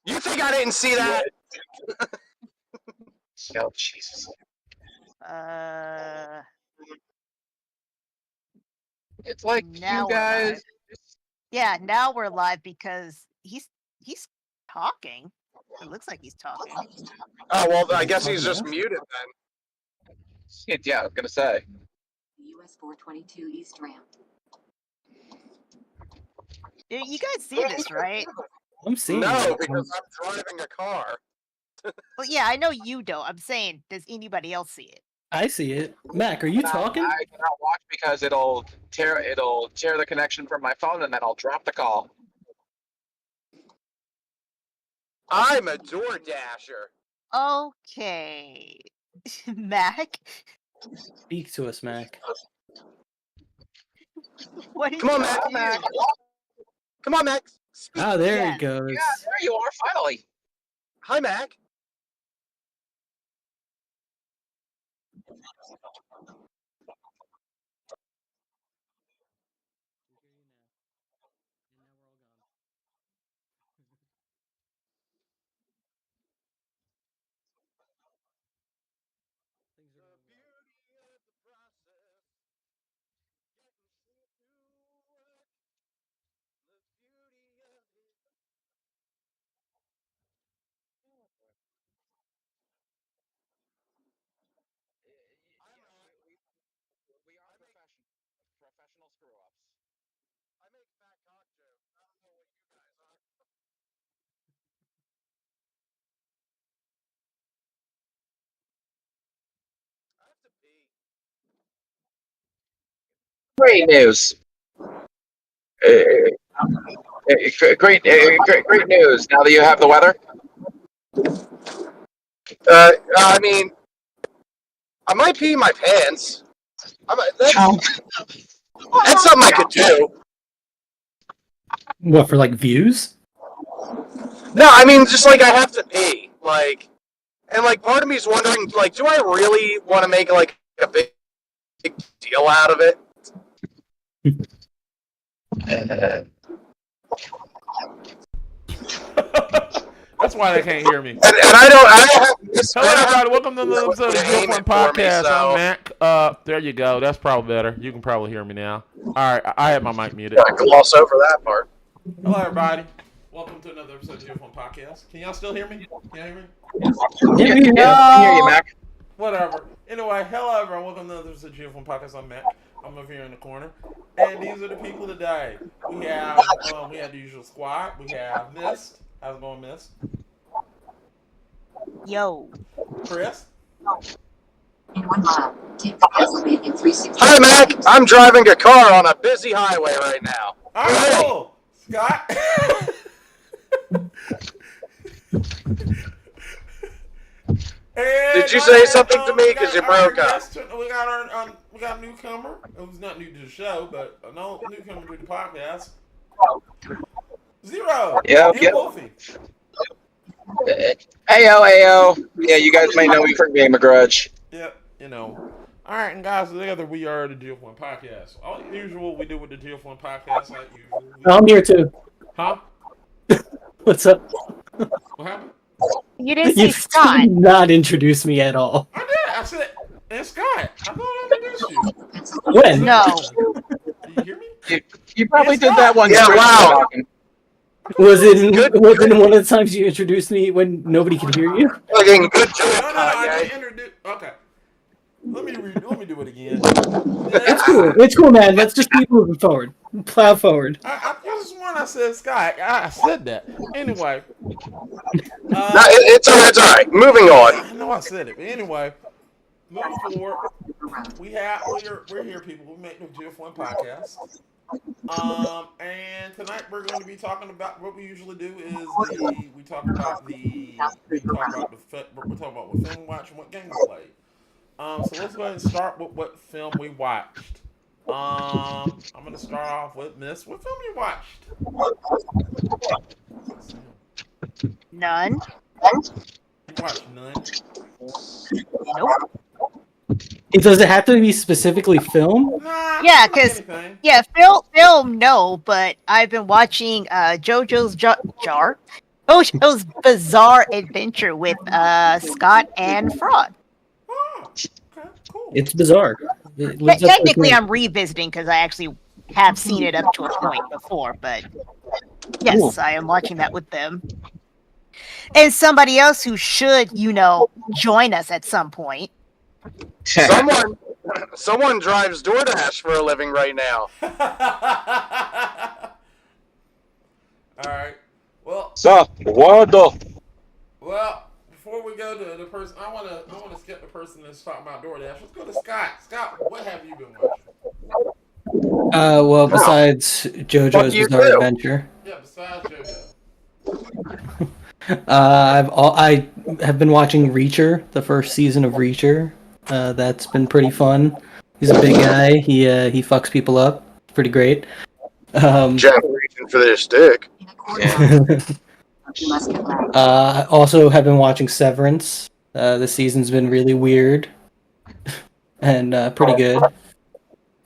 You think I didn't see that? Oh, Jesus. It's like Now you we're guys. live. Yeah, now we're live because he's talking. It looks like he's talking. Oh, well, I guess he's just muted then. Yeah, I was gonna say. US 422 East Ramp. You guys see this, right? I'm seeing No, it. because I'm driving a car. Well, yeah, I know you don't. I'm saying, does anybody else see it? I see it. Mac, are you talking? I cannot watch because it'll tear the connection from my phone and then I'll drop the call. I'm a door dasher. Okay. Mac? Speak to us, Mac. What did Come on, you Mac. do? Mac. Come on, Mac. Speak. Oh, there Yes. he goes. Yeah, there you are, finally. Hi, Mac. We are professional screw-ups. I make fat cock jokes. I don't know what you guys are. I have to pee. Great news. Great news. Now that you have the weather. I mean, I might pee my pants. That's something I could do. What, for like views? No, I mean, just like I have to pee. And part of me is wondering, do I really want to make a big deal out of it? That's why they can't hear me. And I don't have this. Hello, everybody. Welcome to another episode of the gf1 podcast. I'm Mac. There you go. That's probably better. You can probably hear me now. All right, I have my mic muted. I gloss over that part. Hello, everybody. Welcome to another episode of the gf1 podcast. Can y'all still hear me? Can you hear me? Yeah, I can hear you, Mac. Whatever. Anyway, hello, everyone. Welcome to another episode of the gf1 podcast. I'm Mac. I'm over here in the corner, and these are the people today. We have the usual squad. We have Mist. How's it going, Mist? Yo. Chris. In 1 mile, take the Pennsylvania 360. Hi, Mac. I'm driving a car on a busy highway right now. All right, cool. Scott. Did you say something to me? Because you broke up. We got a newcomer. It was not new to the show, but a newcomer to the podcast. Zero. Yeah. Wolfie. Ayo. Yeah, you guys may know me from Game of Grudge. Yep, All right, and guys, together we are the GF1 podcast. All usual we do with the GF1 podcast, like usual. I'm here too. Huh? What's up? What happened? You didn't say You Scott. did not introduce me at all. I did. I said, and Scott. I thought I introduced you. When? No. Do you hear me? You probably did that one. Yeah, wow. Was it one of the times you introduced me when nobody could hear you? Fucking good job, No, I Kanye. didn't introduce. Okay. Let me do it again. It's cool. It's cool, man. Let's just keep moving forward. Plow forward. I just when I said Scott, I said that. Anyway. No, it's all right. Moving on. I know I said it, but anyway, moving forward, we're here, people. We make the GF1 podcast. And tonight we're going to be talking about what we usually do is we talk about what film we watch and what game we play. So let's go ahead and start with what film we watched. I'm going to start off with Miss. What film you watched? None. You watched none. Nope. Does it have to be specifically film? Nah, Yeah, not 'cause- anything. Yeah, film, no, but I've been watching JoJo's Bizarre Adventure with Scott and Fraud. Oh, okay, cool. It's bizarre. It lives up to Technically, the- I'm revisiting because I actually have seen it up to a point before, but yes, Cool. I am watching that with them. And somebody else who should, join us at some point. Someone drives DoorDash for a living right now. All right. Well, before we go to the person, I want to skip the person that's talking about DoorDash. Let's go to Scott. Scott, what have you been watching? Well, besides JoJo's you Bizarre do? Adventure, Yeah, besides JoJo. I have been watching Reacher, the first season of Reacher. That's been pretty fun. He's a big guy. He fucks people up. It's pretty great. Jack reaching for their stick. In a quarter you must get loud. I also have been watching Severance. This season's been really weird and pretty good.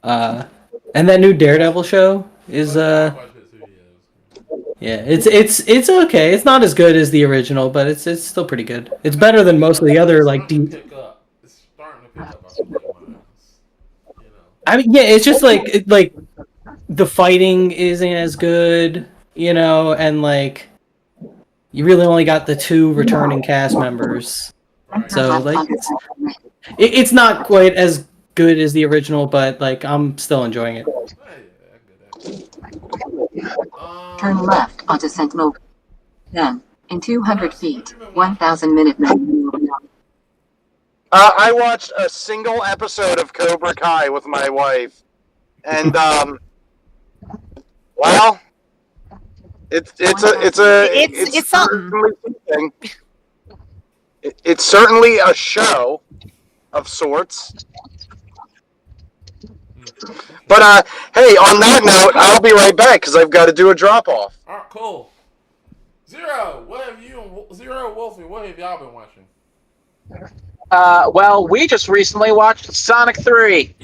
And that new Daredevil show is yeah, it's okay. It's not as good as the original, but it's still pretty good. It's better than most of the other like deep. It's starting to pick up. I feel like, I mean, yeah, it's just like the fighting isn't as good, and like you really only got the 2 returning cast members, Right. so like it's not quite as good as the original, but like I'm still enjoying it. Turn left onto Sentinel. Then, in 200 feet, 1,000 minute man. I watched a single episode of Cobra Kai with my wife, and well, It's something. It's certainly a show of sorts. But hey, on that note, I'll be right back because I've got to do a drop off. All right, cool. Zero, what have you and Zero Wolfie? What have y'all been watching? Well, we just recently watched Sonic 3.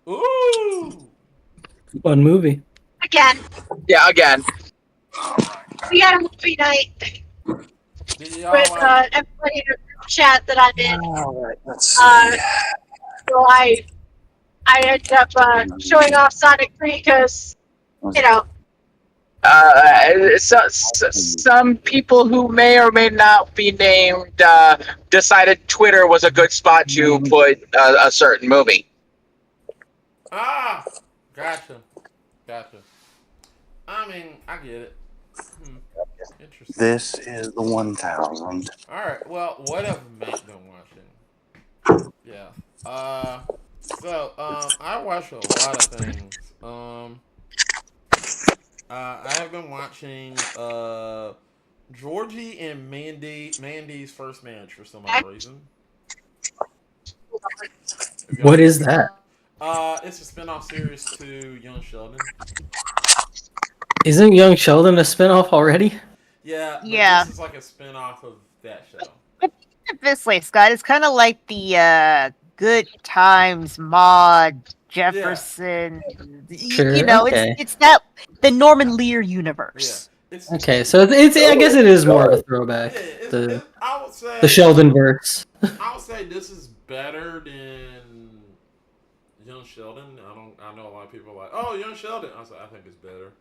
Ooh. Fun movie. Again, Yeah, again. we had a movie night Did y'all with like? everybody in the group chat that I'm in. All right, let's see. So I ended up showing off Sonic 3 because, you know, Some people who may or may not be named decided Twitter was a good spot to put a certain movie. Ah, gotcha. I mean, I get it. Interesting. This is the 1000. All right. Well, what have Matt been watching? Yeah. So, I watch a lot of things. I have been watching Georgie and Mandy's first marriage for some odd reason. What is that? It's a spinoff series to Young Sheldon. Isn't Young Sheldon a spinoff already? Yeah. Yeah. This is like a spinoff of that show. But this way, Scott, it's kind of like the Good Times, Maud, Jefferson. Sure, You know, okay. it's that the Norman Lear universe. Yeah. Okay, so it's I guess it is more of a throwback. Yeah, I would say The Sheldon verse. I would say this is better than Young Sheldon. I know a lot of people are like, oh, Young Sheldon. I think it's better.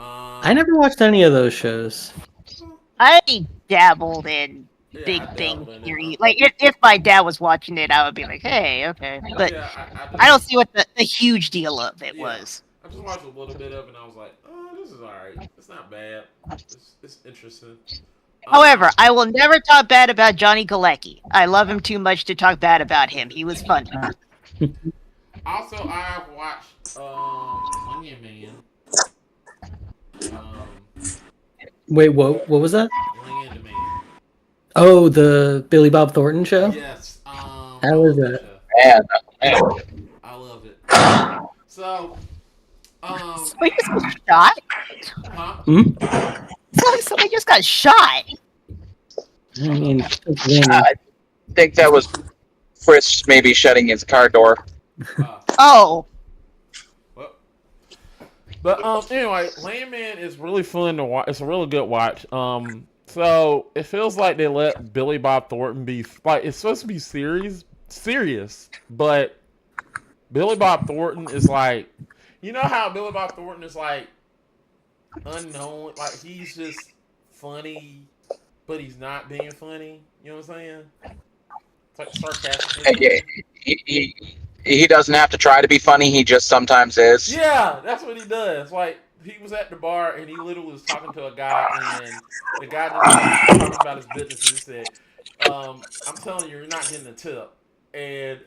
I never watched any of those shows. I dabbled in Yeah, Big I Bang dabbled in it. Theory. Like if my dad was watching it, I would be like, hey, okay. But Yeah, I don't see what the huge deal of it Yeah. was. I just watched a little bit of it and I was like, oh, this is alright. It's not bad. It's interesting. However, I will never talk bad about Johnny Galecki. I love him too much to talk bad about him. He was funny. Also, I have watched Onion Man. Wait, what was that? Onion Man. Oh, the Billy Bob Thornton show? Yes. How was that? Show. I love it. So, Somebody just got shot? huh? Somebody just got shot. I mean, I think that was Chris maybe shutting his car door. Oh. But anyway, Landman is really fun to watch. It's a really good watch. So it feels like they let Billy Bob Thornton be like it's supposed to be serious, but Billy Bob Thornton is like, you know how Billy Bob Thornton is like unknown, like he's just funny, but he's not being funny. You know what I'm saying? It's like sarcastic. He doesn't have to try to be funny. He just sometimes is. Yeah, that's what he does. Like he was at the bar and he literally was talking to a guy, and the guy just was talking about his business, and he said, "I'm telling you, you're not getting a tip." And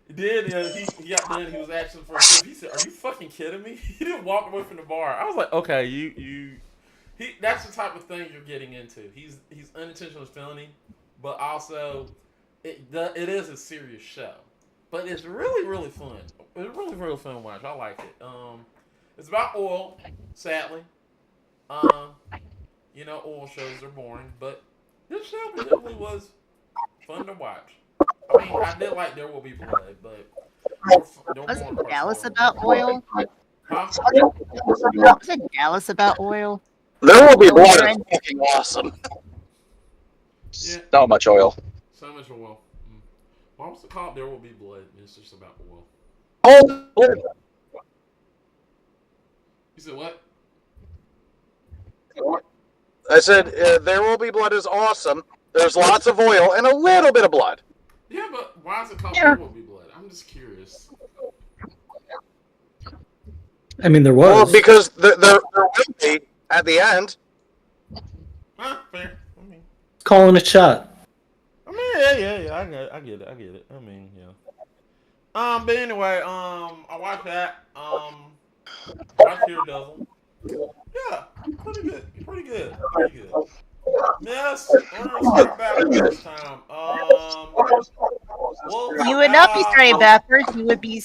then he got done. He was asking for a tip. He said, "Are you fucking kidding me?" He didn't walk away from the bar. I was like, "Okay, that's the type of thing you're getting into." He's unintentionally funny, but also it is a serious show. But it's really, really fun. It's really, really fun to watch. I like it. It's about oil, sadly. Oil shows are boring, but this show really was fun to watch. I mean, I did like There Will Be Blood, but Wasn't Dallas about oil? Huh? Wasn't Dallas about oil? There Will Be Blood is fucking awesome. Yeah. So much oil. So much oil. Why was it called There Will Be Blood? It's just about oil. Oh, You said what? I said There Will Be Blood is awesome. There's lots of oil and a little bit of blood. Yeah, but why is it called There Will Be Blood? I'm just curious. I mean, there was. Well, because there will be at the end. Huh? Fair. Calling a shot. I mean, yeah. I get it. I mean, yeah. But anyway, I watched that. I watched Daredevil. Yeah, pretty good. Pretty good. Pretty good. Miss, we're gonna start backwards this time. Wolf, You would not be starting backwards. You would be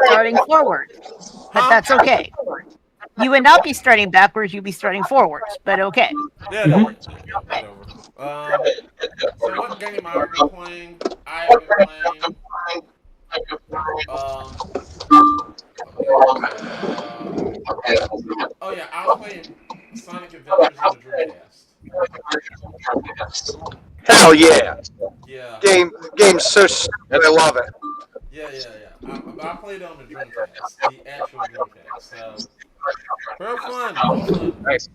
starting forward. But huh? that's okay. You would not be starting backwards. You'd be starting forwards. But okay. Yeah, yeah, whatever. So what game I've been playing? I have been playing. Um, oh yeah, I was playing Sonic Adventures on the Dreamcast. Hell yeah. Yeah, Game's so stupid. I love it. yeah. I played on the Dreamcast, the actual Dreamcast. So, real fun, real fun. Nice.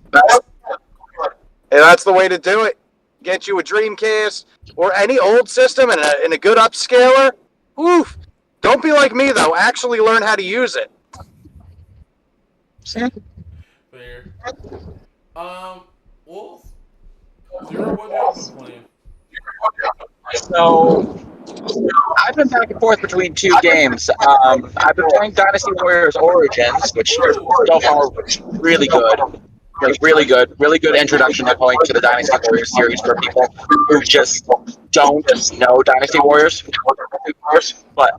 And that's the way to do it. Get you a Dreamcast or any old system and a good upscaler. Oof. Don't be like me though. Actually learn how to use it. Fair. Wolf, Zero, what else been playing? So I've been back and forth between two games. I've been playing Dynasty Warriors Origins, which so far was really good. It was really good introduction point to the Dynasty Warriors series for people who just don't know Dynasty Warriors. But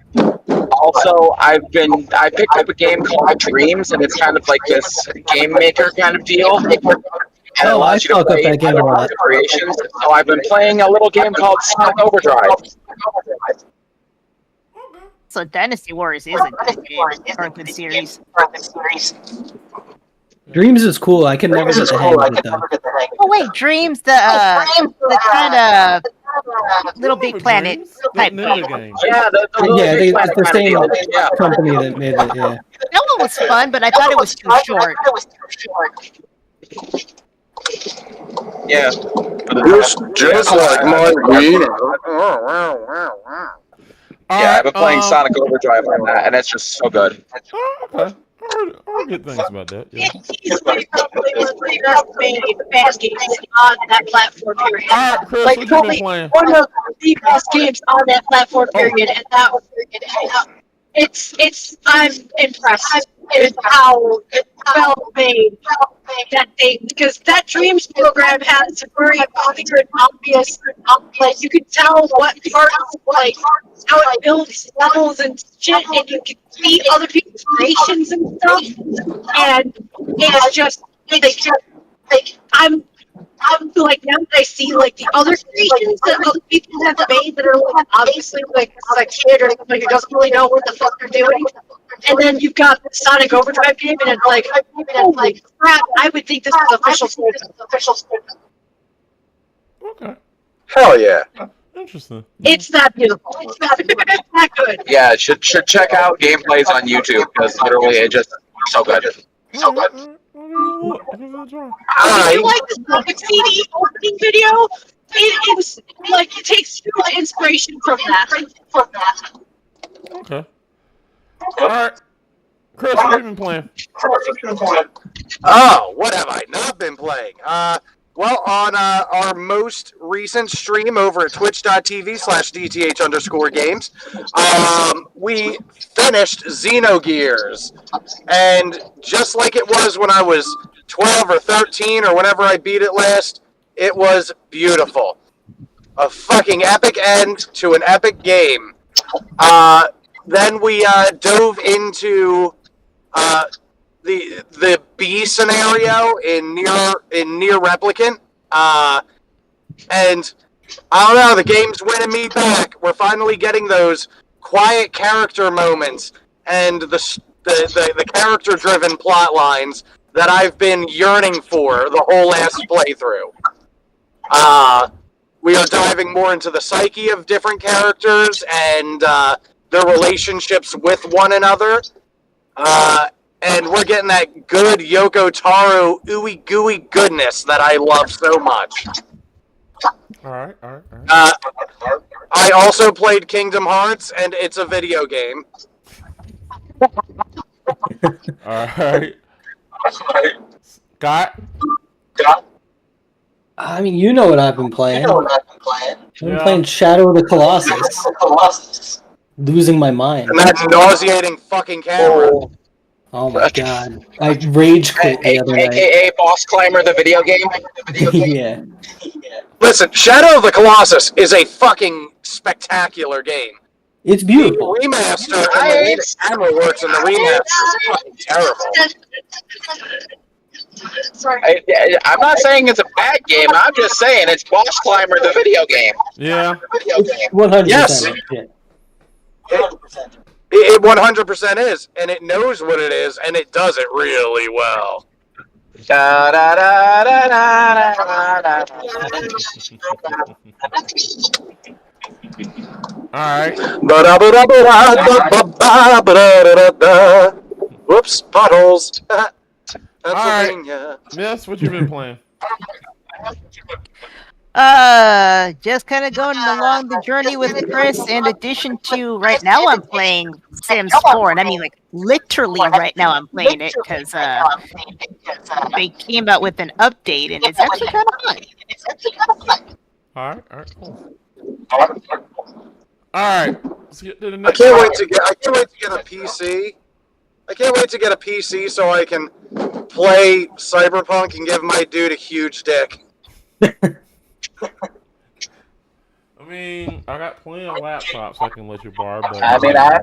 also, I picked up a game called Dreams, and it's kind of like this game maker kind of deal. And it Oh, I allows you to talk about play that game a lot. creations. So I've been playing a little game called Sonic Overdrive. So Dynasty Warriors is a good game or a good series. Dreams is cool. I can never get the hang of it though. Oh wait, Dreams, the kind of Little Big Planet type Ninja game. game. Yeah, It's the same Yeah. company that made it. Yeah. That one was fun, but I thought it was too short. Yeah. Just like my wiener. Yeah, I've been playing Sonic Overdrive on that, and it's just so good. Oh, okay. I heard good things about that. Yeah. He's probably one of the best made fast games on that platform period. All right, Chris, Like what you been probably playing? one of the best games on that platform period, and that was it's I'm impressed with how well made that thing, because that Dreams program has very clear and obvious, like you can tell what parts, like how it builds levels and shit, and you can see other people's creations and stuff, and it's just like I'm like, now that I see like the other creations that other people have made that are like obviously like a kid or like who doesn't really know what the fuck they're doing, and then you've got the Sonic Overdrive game, and it's like, holy crap! I would think this is official. Okay. Hell yeah. Interesting. It's that beautiful. It's that good. Yeah, should check out gameplays on YouTube, because literally it just so good. So good. Give it a try. If you like the Sonic CD opening video, it's like it takes you inspiration from that. Okay. All right. Chris, what have you been playing? Oh, what have I not been playing? Well, on our most recent stream over at twitch.tv/DTH_games, we finished Xenogears. And just like it was when I was 12 or 13 or whenever I beat it last, it was beautiful. A fucking epic end to an epic game. Then we dove into the B scenario in Near Replicant, and I don't know, the game's winning me back. We're finally getting those quiet character moments and the character-driven plot lines that I've been yearning for the whole last playthrough. We are diving more into the psyche of different characters and their relationships with one another. And we're getting that good Yoko Taro ooey gooey goodness that I love so much. All right. I also played Kingdom Hearts, and it's a video game. All right. Scott? I mean, you know what I've been playing. I've been playing Shadow of the Colossus. Losing my mind. And that nauseating fucking camera. Oh my god. I rage quit the other night. AKA Boss Climber, the video game. Yeah. Listen, Shadow of the Colossus is a fucking spectacular game. It's The beautiful. remaster and the way the camera works in the remaster is fucking terrible. I'm not saying it's a bad game. I'm just saying it's Boss Climber, the video game. Yeah. 100%. Yes. Yeah. It 100% is, and it knows what it is, and it does it really well. Da, da, da, da, da, da, da. Alright. Whoops, potholes. Pennsylvania. Miss, what you been playing? Just kind of going along the journey with Chris. In addition to right now, I'm playing Sims 4, and I mean like literally right now I'm playing it because they came out with an update, and it's actually kind of fun. Alright, cool. Alright, let's get to the I next can't one. wait to get a PC. I can't wait to get a PC so I can play Cyberpunk and give my dude a huge dick. I mean, I got plenty of laptops I can let you borrow, but I mean, I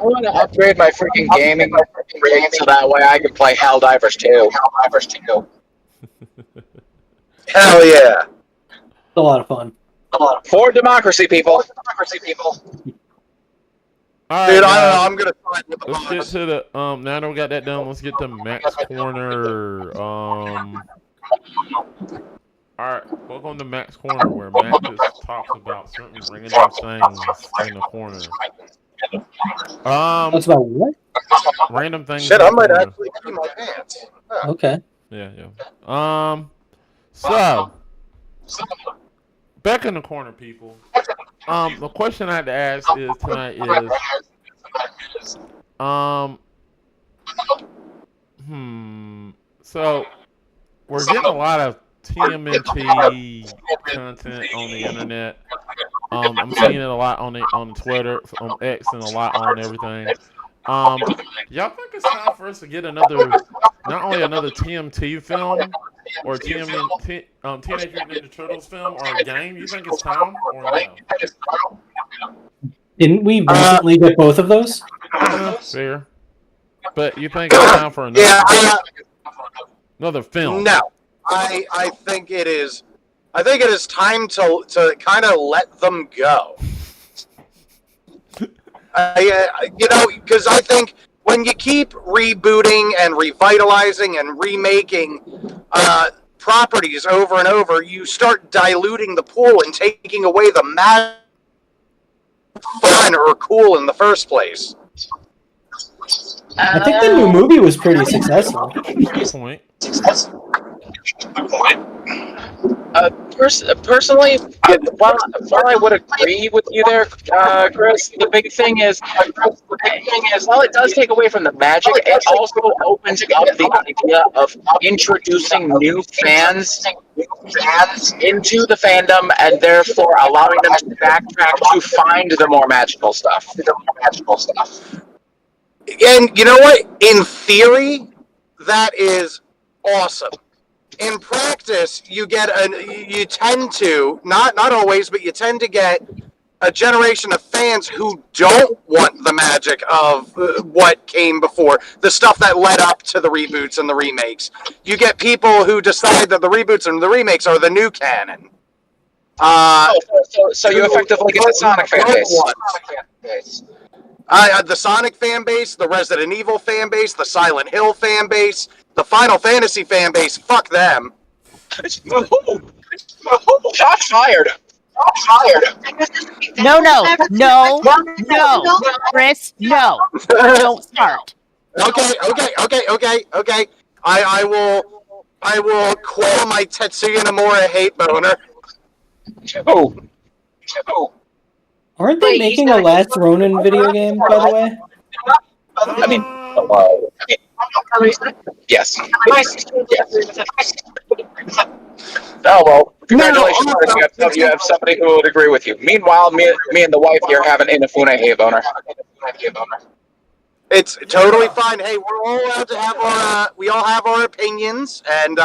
want to upgrade my freaking gaming rig so that way I can play Helldivers 2. Hell yeah. It's a lot of fun. For democracy, people. Alright, Dude, I don't know. guys, I'm gonna try with the let's get boss. to the now that we got that done, let's get to Max Corner. Alright, welcome to Max Corner, where Max just talks about certain random things in the corner. That's about what? Random things. Shit, in I the might corner. actually pee my pants. Huh. Okay. Yeah. So back in the corner, people. The question I had to ask is tonight is, so we're getting a lot of TMNT content on the internet. I'm seeing it a lot on Twitter, on X, and a lot on everything. Y'all think it's time for us to get not only another TMT film or Teenage Mutant Ninja Turtles film or a game? You think it's time or no? Didn't we recently get both of those? Fair. But you think it's time for another film? No, I think it is. I think it is time to kind of let them go. Because I think when you keep rebooting and revitalizing and remaking properties over and over, you start diluting the pool and taking away the magic, fun or cool in the first place. I think the new movie was pretty successful. Good point. Personally, while I would agree with you there, Chris, the big thing is, while it does take away from the magic, it also opens up the idea of introducing new fans into the fandom and therefore allowing them to backtrack to find the more magical stuff. And you know what? In theory, that is awesome. In practice, you tend to not always, but you tend to get a generation of fans who don't want the magic of what came before, the stuff that led up to the reboots and the remakes. You get people who decide that the reboots and the remakes are the new canon. So you effectively get the Sonic fan base. The Sonic fan base, the Resident Evil fan base, the Silent Hill fan base, the Final Fantasy fan base, fuck them. Shots fired. No, Chris, no. Don't start. Okay. I will quell my Tetsuya Nomura hate boner. Oh. Aren't they making a Last Ronin video game, by the way? I mean, yes. Oh, well, congratulations, Chris. You have somebody who would agree with you. Meanwhile, me and the wife here have an Inafune hate boner. It's totally fine. Hey, we're all allowed to have we all have our opinions, and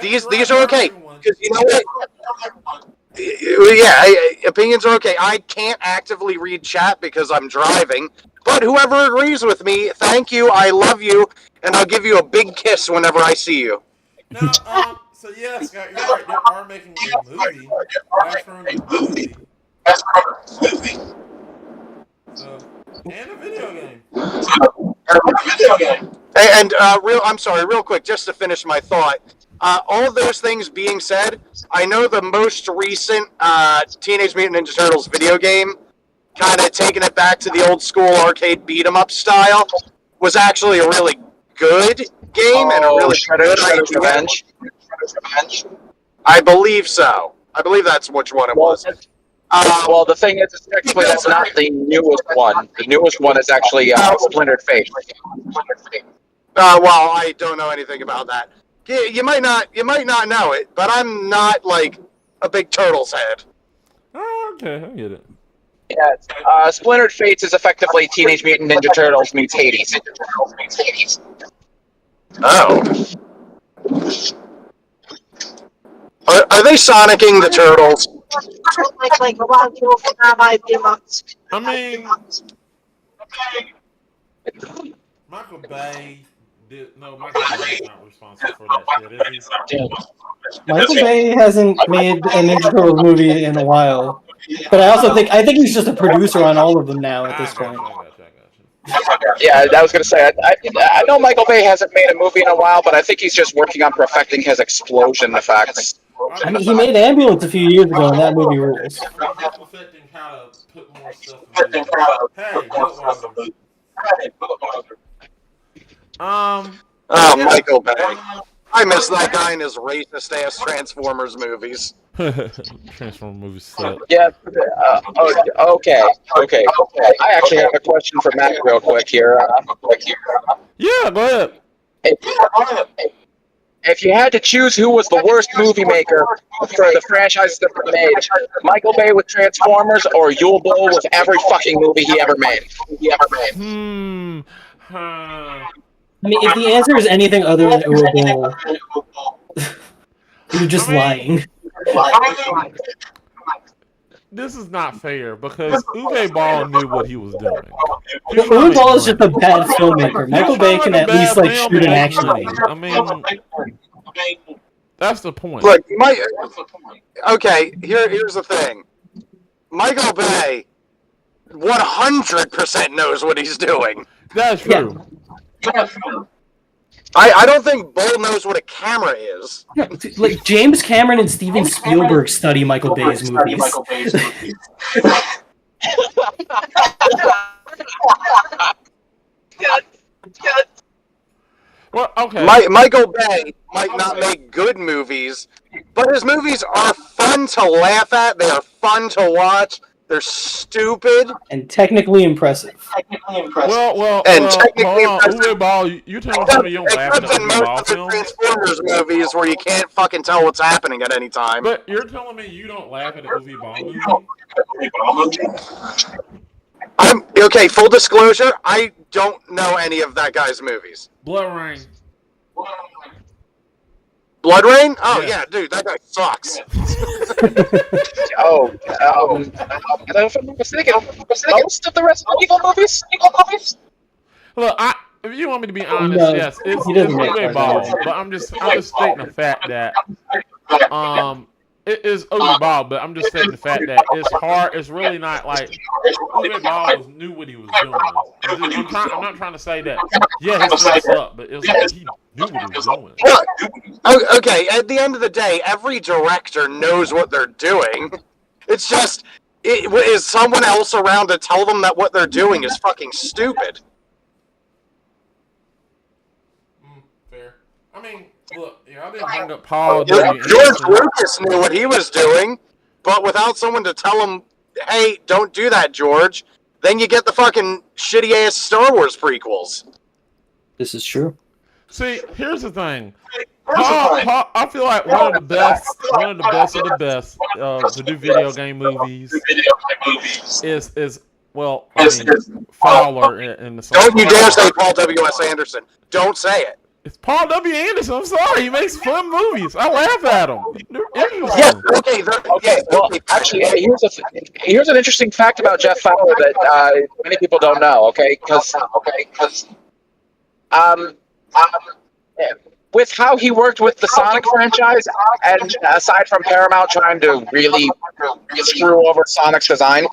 these are okay. Because you know what? Yeah, opinions are okay. I can't actively read chat because I'm driving. But whoever agrees with me, thank you. I love you, and I'll give you a big kiss whenever I see you. Now, so yeah, Scott, you're right. They are making a movie. That's from the movie. So, and a video game. And I'm sorry, real quick, just to finish my thought. All of those things being said, I know the most recent Teenage Mutant Ninja Turtles video game, kind of taking it back to the old school arcade beat 'em up style, was actually a really good game and a really good idea. I believe so. I believe that's which one it was. Well, the thing is, technically, that's not the newest one. The newest one is actually Splintered Fate. Well, I don't know anything about that. You might not know it, but I'm not like a big Turtles head. Oh, okay, I get it. Yeah, Splintered Fates is effectively Teenage Mutant Ninja Turtles meets Hades. Oh. Are they Sonicking the Turtles? Like a lot of people from that might be amongst. I mean, Michael Bay Michael Bay's not responsible for that shit, is he? Michael Bay hasn't made a Ninja Turtles movie in a while, but I think he's just a producer on all of them now at this point. Yeah, I was gonna say I know Michael Bay hasn't made a movie in a while, but I think he's just working on perfecting his explosion effects. I mean, he made Ambulance a few years ago, and that movie rules. Perfecting how to put more stuff in movies. Hey, Michael Bay. I miss that guy in his racist ass Transformers movies. Transformers movies suck. Yeah. Okay. I actually have a question for Matt, real quick here. Yeah, go ahead. If you had to choose who was the worst movie maker for the franchise that were made, Michael Bay with Transformers or Yul Boll with every fucking movie he ever made? I mean, if the answer is anything other than Uwe Boll, you're just lying. This is not fair because Uwe Boll knew what he was doing. Uwe Boll is just a bad filmmaker. Michael Bay can at least like shoot an action movie. I mean, that's the point. Look, okay. Here's the thing. Michael Bay 100% knows what he's doing. That's true. Yeah. I don't think Bull knows what a camera is. Yeah, like James Cameron and Steven Spielberg study Michael Bay's movies. Well, okay. Michael Bay might not make good movies, but his movies are fun to laugh at. They are fun to watch. They're stupid and technically impressive. Well, technically impressive. Uwe Boll, you tell me you don't laugh at the Uwe Boll films? Transformers movies where you can't fucking tell what's happening at any time. But you're telling me you don't laugh at the Uwe Boll movie? Okay, full disclosure, I don't know any of that guy's movies. Blood Rain. Blood Rain? Oh yeah, dude, that guy sucks. If I'm not mistaken, most of the Resident Evil movies. Look, if you want me to be honest, yes, it's Uwe Boll, but I'm just stating the fact that it is Uwe Boll, but I'm just stating the fact that it's hard. It's really not like Uwe Boll knew what he was doing. I'm not trying to say that. Yeah, his stuff sucked, but it was like he knew what he was doing. Okay, at the end of the day, every director knows what they're doing. It's just, is someone else around to tell them that what they're doing is fucking stupid? Fair. I mean, look, I didn't bring up Paul. George Lucas knew what he was doing, but without someone to tell him, hey, don't do that, George, then you get the fucking shitty-ass Star Wars prequels. This is true. See, here's the thing. Paul, I feel like one of the best of the best to do video game movies is Well, I mean, Fowler in the song. Don't you dare say Paul W.S. Anderson. Don't say it. It's Paul W. Anderson. I'm sorry. He makes fun movies. I laugh at him. They're interesting. Yes, okay. Okay, well, actually, here's an interesting fact about Jeff Fowler that many people don't know. Okay, because with how he worked with the Sonic franchise, and aside from Paramount trying to really screw over Sonic's design,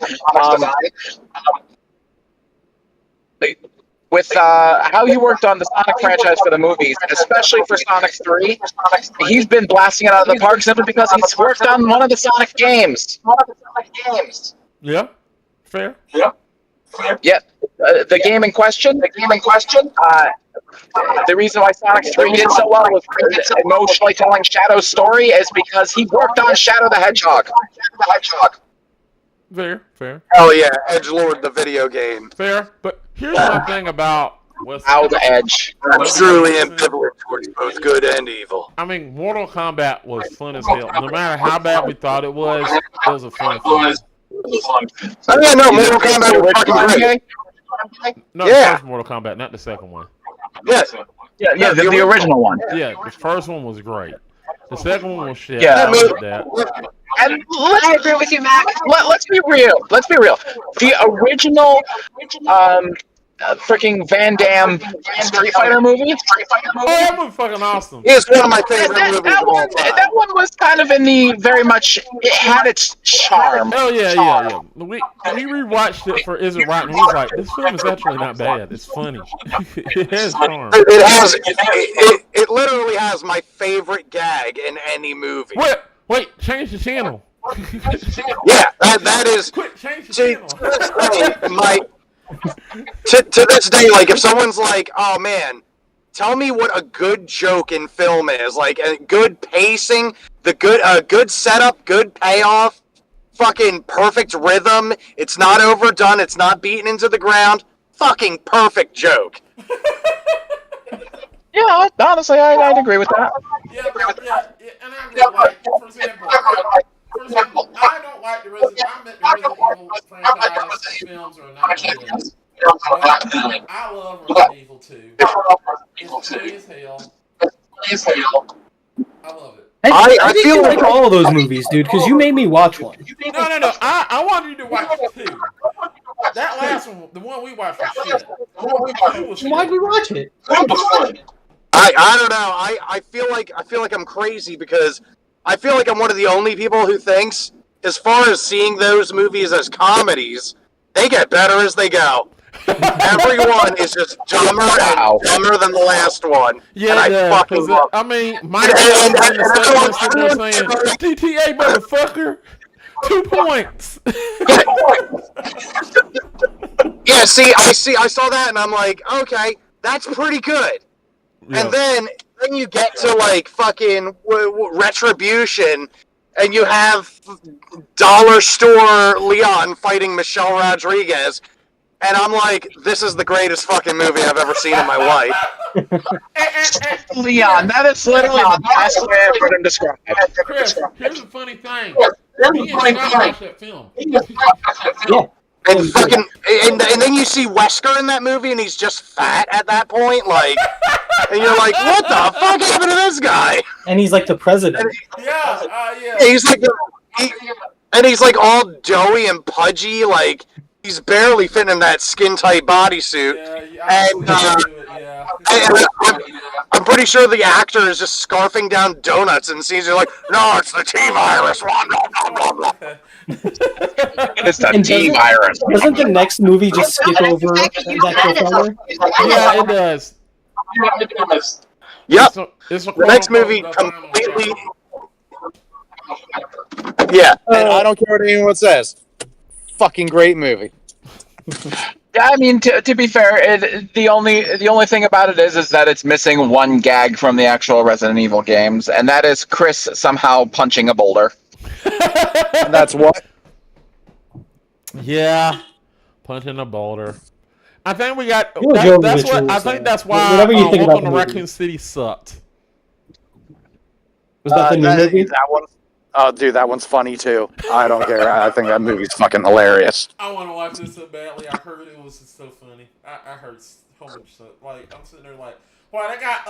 with how he worked on the Sonic franchise for the movies, and especially for Sonic 3, he's been blasting it out of the park simply because he's worked on one of the Sonic games. Yeah, fair. Yeah, the game in question. The reason why Sonic 3 did so well with emotionally telling Shadow's story is because he worked on Shadow the Hedgehog. Fair. Oh yeah, Edgelord the video game. Fair. But here's my thing about Out the Edge. I'm truly ambivalent towards both good and evil. I mean, Mortal Kombat was fun as hell. No matter how bad we thought it was a fun film. Oh yeah, no, Mortal Kombat was fucking great. No, the first Mortal Kombat, not the second one. Yes. Yeah, the original one. Yeah, the first one was great. The second one was shit. Yeah. I like that. And I agree with you, Mac. let's be real. The original freaking Van Damme Street Fighter movie. Oh, that movie fucking awesome. It's one of my favorite movies That of all time. one was kind of in the very much. It had its charm. Oh yeah. We rewatched it for Is It Right? And we was like, this film is actually not bad. It's funny. It has charm. It literally has my favorite gag in any movie. Wait, change the channel. Yeah, that is. Quick, change the See, channel. to this day, like if someone's like, "Oh man, tell me what a good joke in film is," like a good pacing, good setup, good payoff, fucking perfect rhythm. It's not overdone. It's not beaten into the ground. Fucking perfect joke. Yeah, honestly, I'd agree with that. Yeah, and I really like, for example, I don't like the Resident Evil franchise films are not good. But I love Resident Evil 2. It's funny as hell. I love it. I feel like all of those movies, dude, because you made me watch one. No. I wanted you to watch 2. That last one, the one we watched was shit. Why'd we watch it? I don't know. I feel like I'm crazy because I feel like I'm one of the only people who thinks, as far as seeing those movies as comedies, they get better as they go. Everyone is just dumber and dumber than the last one. Yeah, and I fucking love it. I mean, Mike and the sitting there saying, GTA, motherfucker, 2 points. Yeah, I saw that and I'm like, okay, that's pretty good. Yeah. And then you get to like fucking Retribution, and you have Dollar Store Leon fighting Michelle Rodriguez, and I'm like, this is the greatest fucking movie I've ever seen in my life. Leon, that is literally the best way I've heard him described. Chris, here's a funny thing. Me and Scott watched that film. Yeah. And fucking, and then you see Wesker in that movie, and he's just fat at that point, like, and you're like, what the fuck happened to this guy? And he's like the president. Yeah. He's like, and he's like all doughy and pudgy, like he's barely fitting in that skin tight bodysuit. I'm pretty sure the actor is just scarfing down donuts and sees you like, no, it's the T-virus. It's the T-virus. Doesn't the next movie just skip over that fella? Yeah, it does. Yep. It's a the next movie completely. Yeah, and I don't care what anyone says. Fucking great movie. Yeah, I mean, to be fair, the only thing about it is that it's missing one gag from the actual Resident Evil games, and that is Chris somehow punching a boulder. And that's what? Yeah, punching a boulder. I think we got. I think that's why. Whatever you think about Welcome to Raccoon City sucked. Was that the new movie? That one. Oh, dude, that one's funny too. I don't care. I think that movie's fucking hilarious. I want to watch this so badly. I heard it was just so funny. I heard so much stuff. Like I'm sitting there like, why I got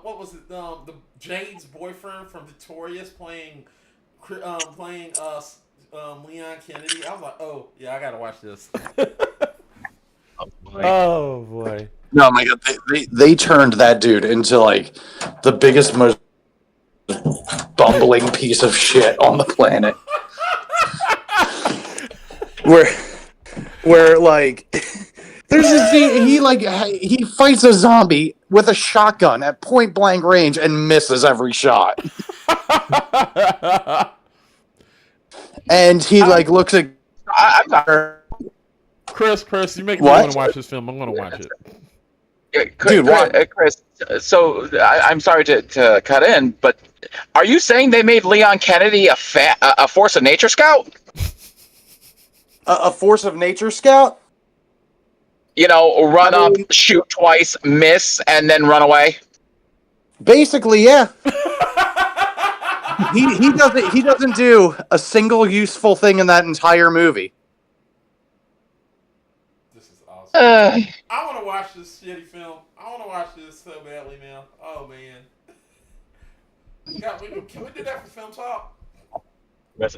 what was it? The Jade's boyfriend from Victorious playing Leon Kennedy. I was like, oh yeah, I gotta watch this. Oh boy. No, my God, they turned that dude into like the biggest, most bumbling piece of shit on the planet. Where like there's this scene, he fights a zombie with a shotgun at point blank range and misses every shot. And he like looks at Chris, you make me want to watch this film. I'm gonna watch it. Dude, Chris. So I'm sorry to cut in, but are you saying they made Leon Kennedy a force of nature scout? A force of nature scout? You know, run up, shoot twice, miss, and then run away. Basically, yeah. He doesn't do a single useful thing in that entire movie. This is awesome. I want to watch this shitty film. I want to watch this so badly now. Oh man. God, can we do that for Film Talk?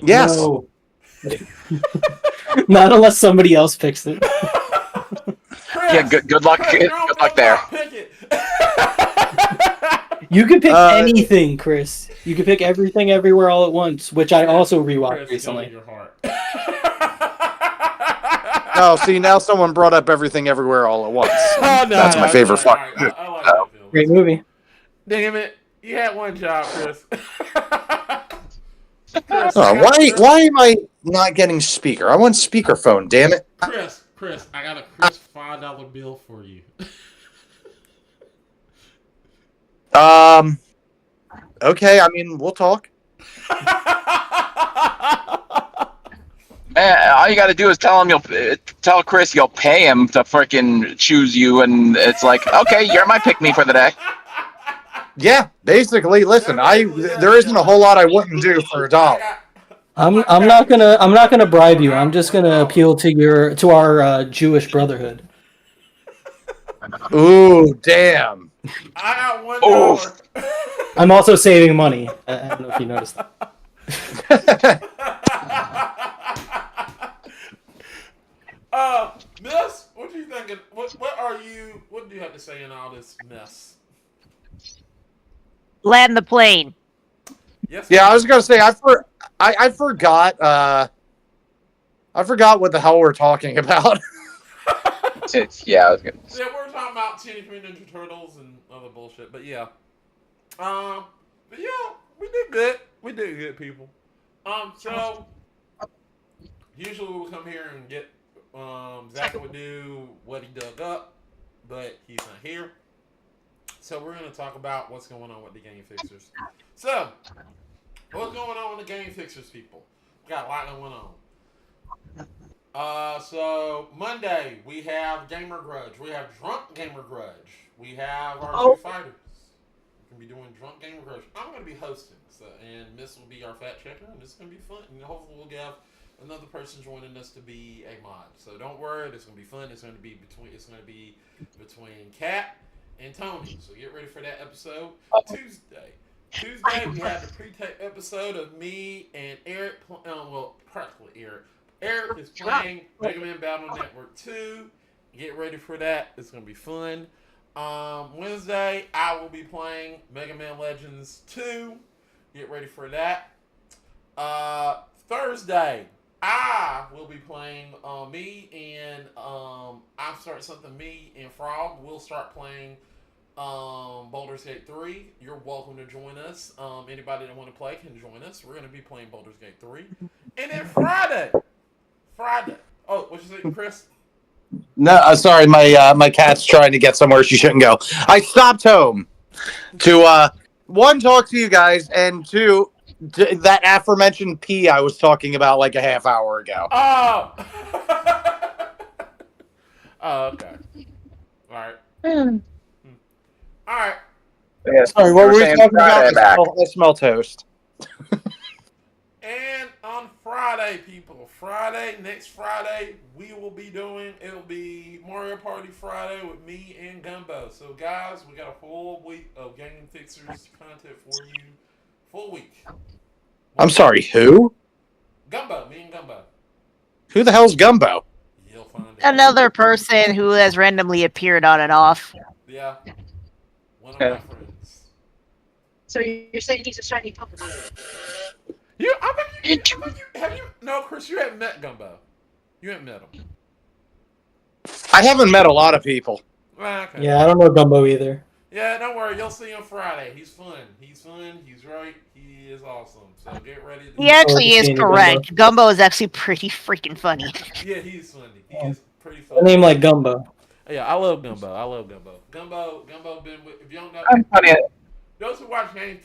Yes. No. Not unless somebody else picks it. Chris, yeah, good luck. Good luck there. Pick it. You can pick anything, Chris. You can pick Everything Everywhere All at Once, which I also rewatched recently. Your heart. Oh, see, now someone brought up Everything Everywhere All at Once. That's my favorite fucking movie. I like that film. Great movie. Damn it. You had one job, Chris. Why am I not getting speaker? I want speakerphone, damn it. Chris, I got a Chris $5 bill for you. Okay, I mean, we'll talk. Man, all you got to do is tell Chris you'll pay him to freaking choose you, and it's like, okay, you're my pick me for the day. Yeah, basically. Listen, there isn't a whole lot I wouldn't do for $1. I'm not gonna bribe you. I'm just gonna appeal to our Jewish brotherhood. Ooh, damn. I got $1. I'm also saving money. I don't know if you noticed that. Miss, what are you thinking? What do you have to say in all this mess? Land the plane. Yes. Yeah, I was gonna say I forgot. I forgot what the hell we're talking about. Yeah, I was gonna. Yeah, we're talking about Teenage Mutant Ninja Turtles and other bullshit, but yeah. But yeah, we did good. We did good, people. So usually we'll come here and get Zach would do what he dug up, but he's not here. So we're gonna talk about what's going on with the Game Fixers. So what's going on with the Game Fixers, people? We got a lot going on. So Monday we have Gamer Grudge. We have Drunk Gamer Grudge. We have our two fighters. We're gonna be doing Drunk Gamer Grudge. I'm gonna be hosting, and Miss will be our fact checker, and it's gonna be fun. And hopefully we'll have another person joining us to be a mod. So don't worry, it's gonna be fun. It's gonna be between Kat and Tony. So get ready for that episode. Tuesday we have the pre-tape episode of me and Eric. Practically Eric. Eric is playing Mega Man Battle Network 2. Get ready for that. It's gonna be fun. Wednesday I will be playing Mega Man Legends 2. Get ready for that. Thursday I will be playing me and Frog will start playing Baldur's Gate 3. You're welcome to join us. Anybody that want to play can join us. We're going to be playing Baldur's Gate 3. And then Friday. Oh, what you say, Chris? No, sorry, my cat's trying to get somewhere she shouldn't go. I stopped home to one, talk to you guys, and two, that aforementioned pee I was talking about like a half hour ago. Oh. Oh, okay. All right. All right. Yes, Sorry, what were we talking about? I smell toast. And on Friday, people, next Friday, it'll be Mario Party Friday with me and Gumbo. So, guys, we got a full week of Game Fixers content for you. Full week. I'm sorry, who? Gumbo, me and Gumbo. Who the hell's Gumbo? You'll find out. Another person who has randomly appeared on and off. Yeah. One of my friends. So you're saying he's a shiny pumpkin? No, Chris, you haven't met Gumbo. You haven't met him. I haven't met a lot of people. Okay. Yeah, I don't know Gumbo either. Yeah, don't worry. You'll see him Friday. He's fun. He's right. He is awesome. So get ready. He actually is correct. Gumbo is actually pretty freaking funny. Yeah, he's funny. He is pretty A funny. name like Gumbo. Yeah, I love Gumbo. Gumbo been with. If you don't know, I'm funny. those who watch the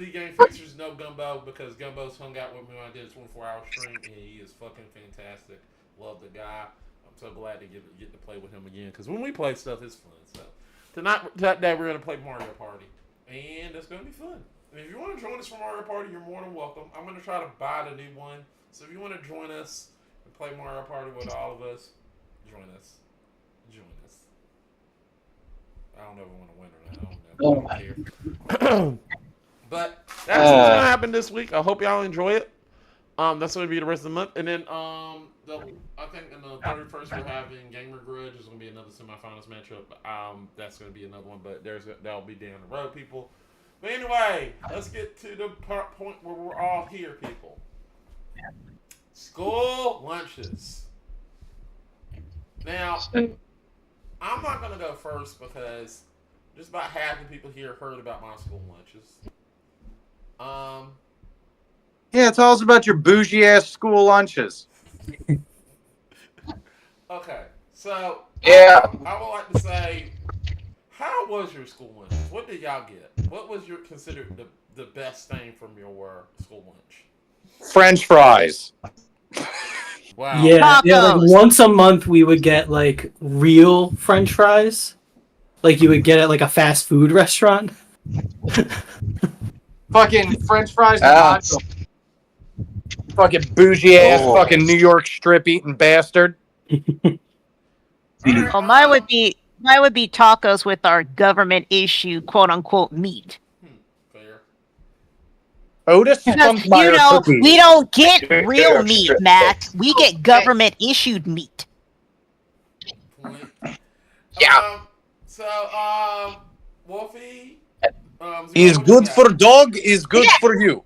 Game Fixers know Gumbo because Gumbo's hung out with me when I did a 24-hour stream, and he is fucking fantastic. Love the guy. I'm so glad to get to play with him again because when we play stuff, it's fun. So today we're gonna play Mario Party, and it's gonna be fun. And if you want to join us for Mario Party, you're more than welcome. I'm gonna try to buy the new one, so if you want to join us and play Mario Party with all of us, join us. I don't know if I want to win or not. I don't know. But that's what's gonna happen this week. I hope y'all enjoy it. That's gonna be the rest of the month, and then I think in the 31st we're having Gamer Grudge. There's gonna be another semifinals matchup. That's gonna be another one, but that'll be down the road, people. But anyway, let's get to the point where we're all here, people. School lunches. Now, I'm not going to go first because just about half the people here heard about my school lunches. Yeah, tell us about your bougie ass school lunches. Okay, so Yeah. I would like to say, how was your school lunch? What did y'all get? What was your considered the best thing from your school lunch? French fries. Wow. Yeah, like Tacos. once a month we would get like real French fries, like you would get at like a fast food restaurant. Fucking French fries and hot dog. Fucking bougie ass, fucking New York strip eating bastard. Well, mine would be tacos with our government issue quote unquote meat. Fair. Otis Because we don't get real meat, Matt. We get government issued meat. Point. Yeah. Wolfie. Is what good you for got? dog, is good for you.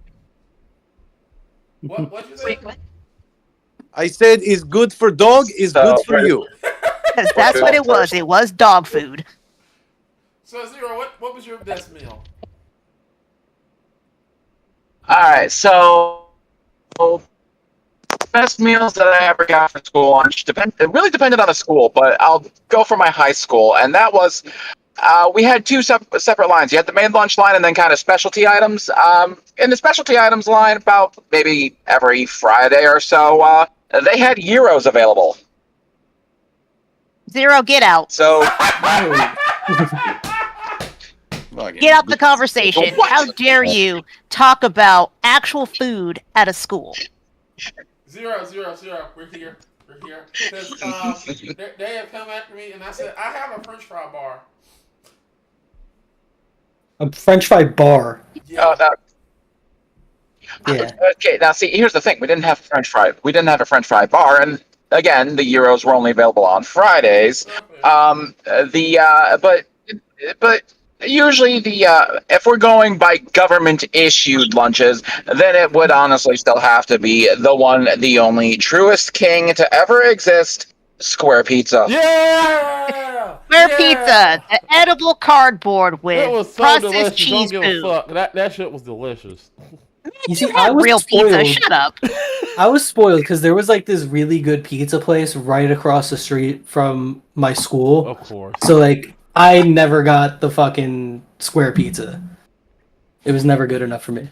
What you say? Wait, what? I said is good for dog, is good for you. Because that's what it was. It was dog food. So Zero, what was your best meal? All right, so best meals that I ever got for school lunch it really depended on the school, but I'll go for my high school, and that was we had two separate lines. You had the main lunch line and then kind of specialty items. In the specialty items line, about maybe every Friday or so, they had gyros available. Zero, get out. So Get out the conversation. What? How dare you talk about actual food at a school? Zero. We're here. Because they have come after me, and I said I have a French fry bar. A French fry bar. Yeah. Yeah. Okay, now see, here's the thing: we didn't have a French fry bar, and again, the gyros were only available on Fridays. But usually if we're going by government issued lunches, then it would honestly still have to be the one, the only, truest king to ever exist, Square Pizza. Yeah. Square pizza, the edible cardboard It with was so processed delicious. cheese Don't give food. a fuck. That shit was delicious. You see, You had real pizza. Shut up. I was spoiled because there was like this really good pizza place right across the street from my school. Of course. So like I never got the fucking square pizza. It was never good enough for me.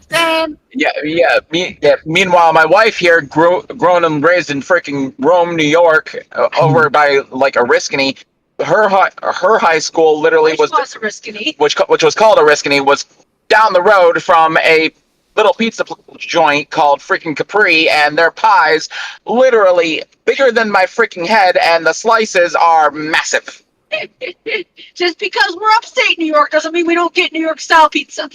Meanwhile, my wife here, grown and raised in freaking Rome, New York, over by like Oriskany. Her high school literally Which was Oriskany. which was called Oriskany, was down the road from a little pizza joint called freaking Capri, and their pies literally bigger than my freaking head, and the slices are massive. Just because we're upstate New York doesn't mean we don't get New York style pizza.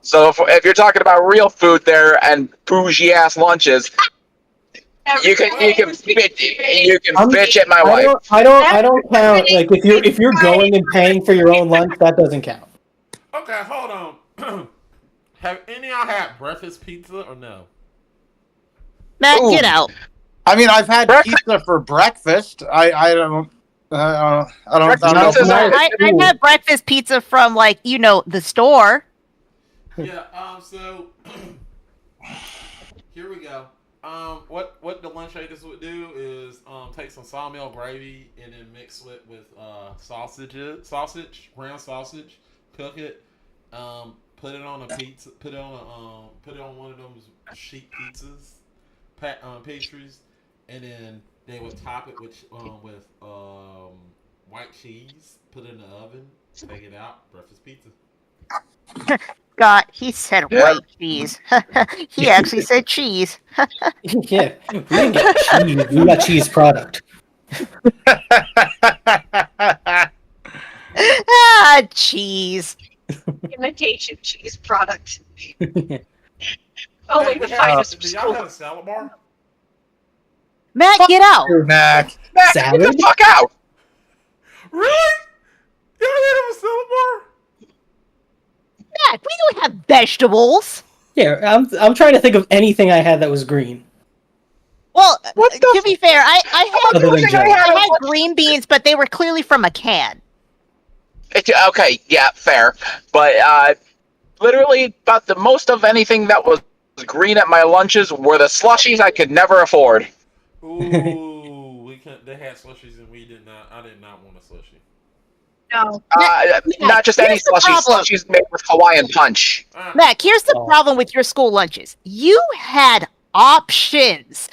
So if you're talking about real food there and bougie ass lunches, you can bitch at my wife. I don't count. Like if you're going and paying for your own lunch, that doesn't count. Okay, hold on. Have any of y'all had breakfast pizza or no? Matt, Ooh. get out. I mean, I've had pizza for breakfast. I don't know. I've had breakfast pizza from the store. Yeah. So here we go. What the lunch ladies would do is take some sawmill gravy and then mix it with ground sausage, cook it, put it on a pizza, put it on one of those sheet pizzas, pastries, and then they would top it with white cheese, put it in the oven, take it out, breakfast pizza. God, he said white cheese. He actually said cheese. Yeah, we didn't get cheese. We got cheese product. Cheese. Imitation cheese product. Only the finest. Do y'all have a salad bar? Matt, get out. Mac. Mac, get the fuck out! Really? Y'all didn't have a salad bar? Matt, we don't have vegetables. Yeah, I'm trying to think of anything I had that was green. Well, to be fair, I had green beans, but they were clearly from a can. Okay, yeah, fair. But literally, about the most of anything that was green at my lunches were the slushies I could never afford. Ooh, they had slushies and we did not. I did not want a slushie. No. Not just any slushies. Slushies made with Hawaiian punch. Mac, here's the problem with your school lunches. You had options.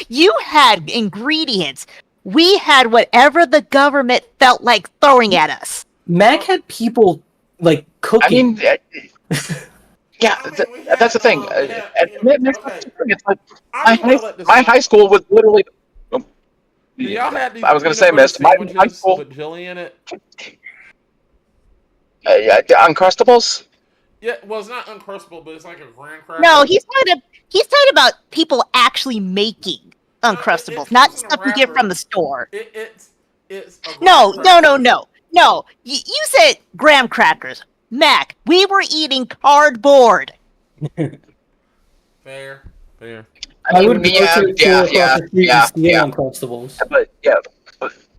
You had ingredients. We had whatever the government felt like throwing at us. Mac had people cooking. I mean, yeah, that's the thing. My high school was literally. Y'all had these I was going to say, Mist. My high school with jelly in it. Uncrustables. Yeah, well, it's not Uncrustable, but it's like a graham cracker. No, he's talking about people actually making Uncrustables, not stuff you get from the store. It's No. You said graham crackers. Mac, we were eating cardboard. Fair. I would go to the street and steal yeah. Uncrustables.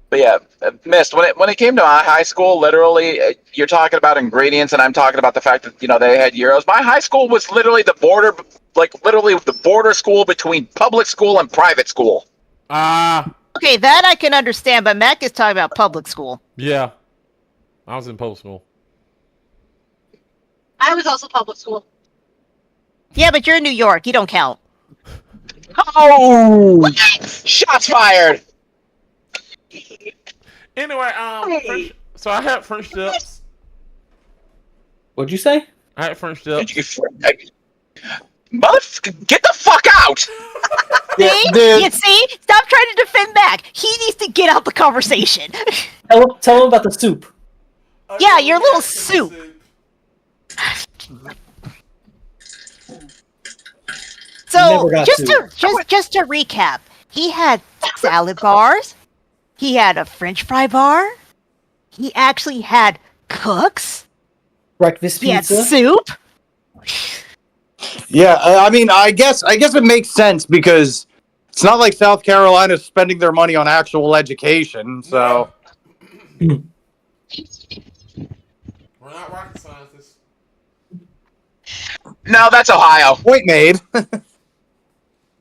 But yeah, Mist. When it came to my high school, literally, you're talking about ingredients, and I'm talking about the fact that they had gyros. My high school was literally the border school between public school and private school. Okay, that I can understand, but Mac is talking about public school. Yeah, I was in public school. I was also public school. Yeah, but you're in New York. You don't count. Oh! Shots fired! Anyway, so I had French dips. What'd you say? I had French dips. Motherfucker, get the fuck out! You see? Stop trying to defend Mac. He needs to get out the conversation. Tell him about the soup. Yeah, your little soup. So just to recap, he had salad bars, he had a French fry bar, he actually had cooks, breakfast pizza, he had soup. Yeah, I mean, I guess it makes sense because it's not like South Carolina's spending their money on actual education, so. We're not rocket scientists. No, that's Ohio. Point made.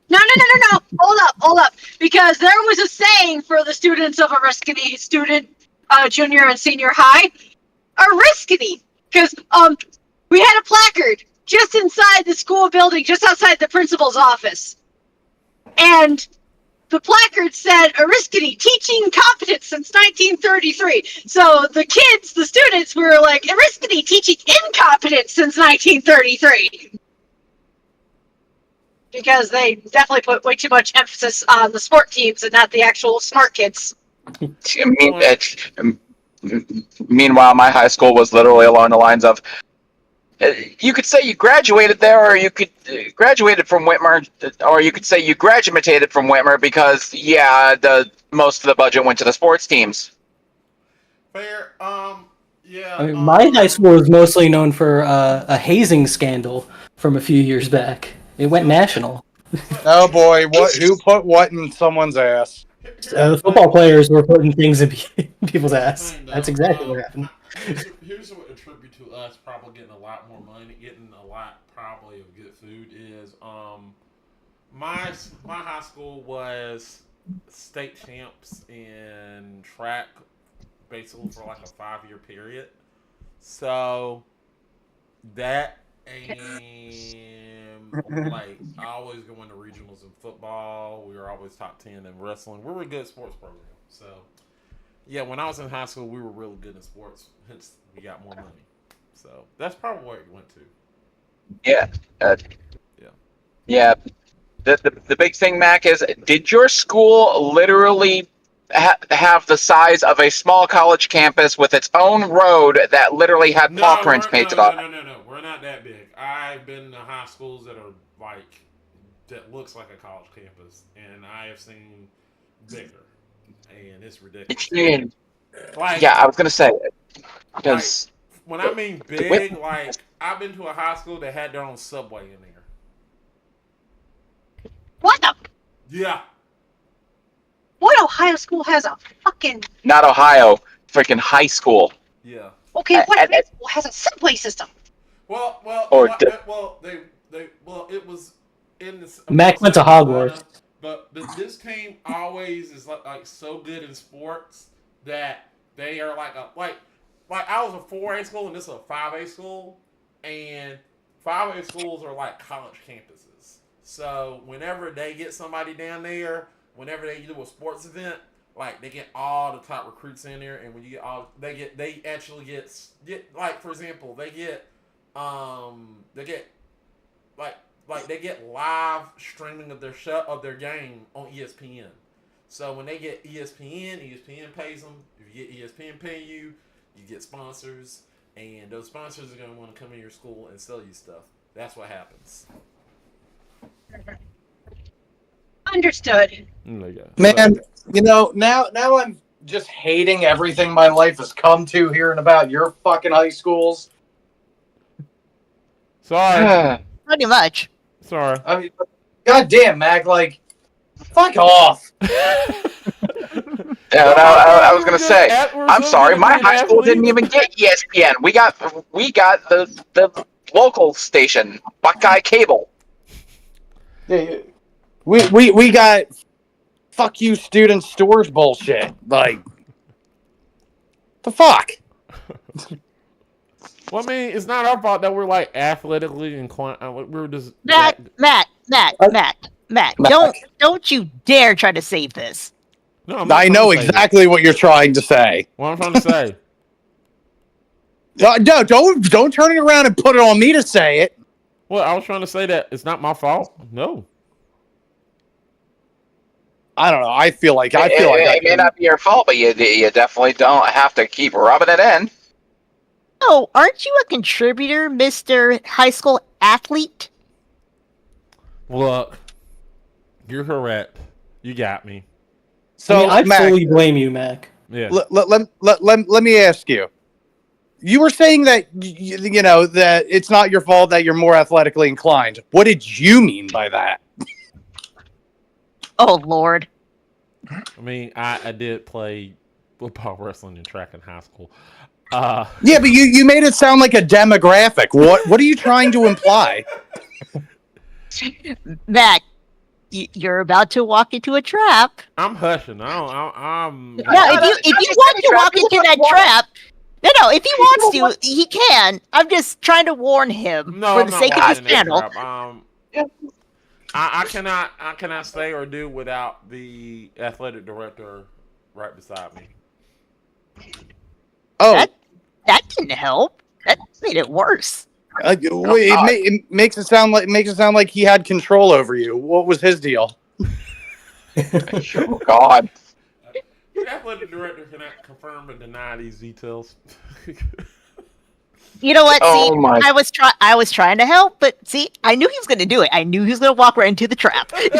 No. Hold up. Because there was a saying for the students of Oriskany, junior and senior high. Oriskany. Because we had a placard just inside the school building, just outside the principal's office. And the placard said Ariskany teaching competence since 1933. So the kids, the students, were like, Ariskany teaching incompetence since 1933. Because they definitely put way too much emphasis on the sport teams and not the actual smart kids. Meanwhile, my high school was literally along the lines of, you could say you graduated there, or you could graduated from Whitmer, or you could say you graduated from Whitmer because, yeah, the most of the budget went to the sports teams. Fair. Yeah. I mean, my high school was mostly known for a hazing scandal from a few years back. It went national. Oh boy, who put what in someone's ass? The football players were putting things in people's ass. That's exactly what happened. Here's what attribute to us probably getting a lot more money, getting a lot probably of good food is my high school was state champs in track basically for like a 5-year period. So that and like I always go into regionals in football. We were always top 10 in wrestling. We were a good sports program. So yeah, when I was in high school, we were really good in sports. Hence, we got more money. So that's probably where it went to. Yeah. Yeah. Yeah. The big thing, Mac, is did your school literally have the size of a small college campus with its own road that literally had paw prints painted on it? No. We're not that big. I've been to high schools that are like, that looks like a college campus, and I have seen bigger, and it's ridiculous. Like, yeah, I was going to say it. Because when I mean big, like, I've been to a high school that had their own subway in there. What the? Yeah. What Ohio school has a fucking... Not Ohio, freaking high school. Yeah. Okay, what high school has a subway system? Well, it was in the... Mac went to Hogwarts. But this team always is like so good in sports that they are like I was a 4A school and this is a 5A school, and 5A schools are like college campuses. So whenever they get somebody down there, whenever they do a sports event, like they get all the top recruits in there, and when you get all they actually get like, for example, they get they get live streaming of their game on ESPN. So when they get ESPN pays them. If you get ESPN paying you, you get sponsors, and those sponsors are going to want to come in your school and sell you stuff. That's what happens. Understood. Man, you know, now I'm just hating everything my life has come to hearing about your fucking high schools. Sorry. Pretty much. Sorry. I mean, goddamn, Mac, like, fuck off. Yeah, I was gonna say, I'm sorry, my high school didn't even get ESPN. We got the local station, Buckeye Cable. Yeah, we got fuck you student stores bullshit. Like, the fuck? Well, I mean, it's not our fault that we're like athletically inclined. We're just Matt, don't you dare try to save this. No, I know exactly what you're trying to say. What I'm trying to say. No, don't turn it around and put it on me to say it. Well, I was trying to say that it's not my fault. No. I don't know. I feel like it may not be your fault, but you definitely don't have to keep rubbing it in. Oh, aren't you a contributor, Mr. High School Athlete? Look, you're correct. You got me. So I fully blame you, Mac. Yeah. Let me ask you. You were saying that you know that it's not your fault that you're more athletically inclined. What did you mean by that? Oh Lord. I mean, I did play football, wrestling, and track in high school. Yeah, but you made it sound like a demographic. What are you trying to imply? Mac, you're about to walk into a trap. I'm hushing. I'm. No, if you want to walk into that trap, no. If he wants to, he can. I'm just trying to warn him for the sake of his channel. I cannot say or do without the athletic director right beside me. Oh, That didn't help. That made it worse. it makes it sound like he had control over you. What was his deal? Oh God. The athletic director cannot confirm or deny these details. You know what? Oh See, my- I was trying to help, but see, I knew he was going to do it. I knew he was going to walk right into the trap. It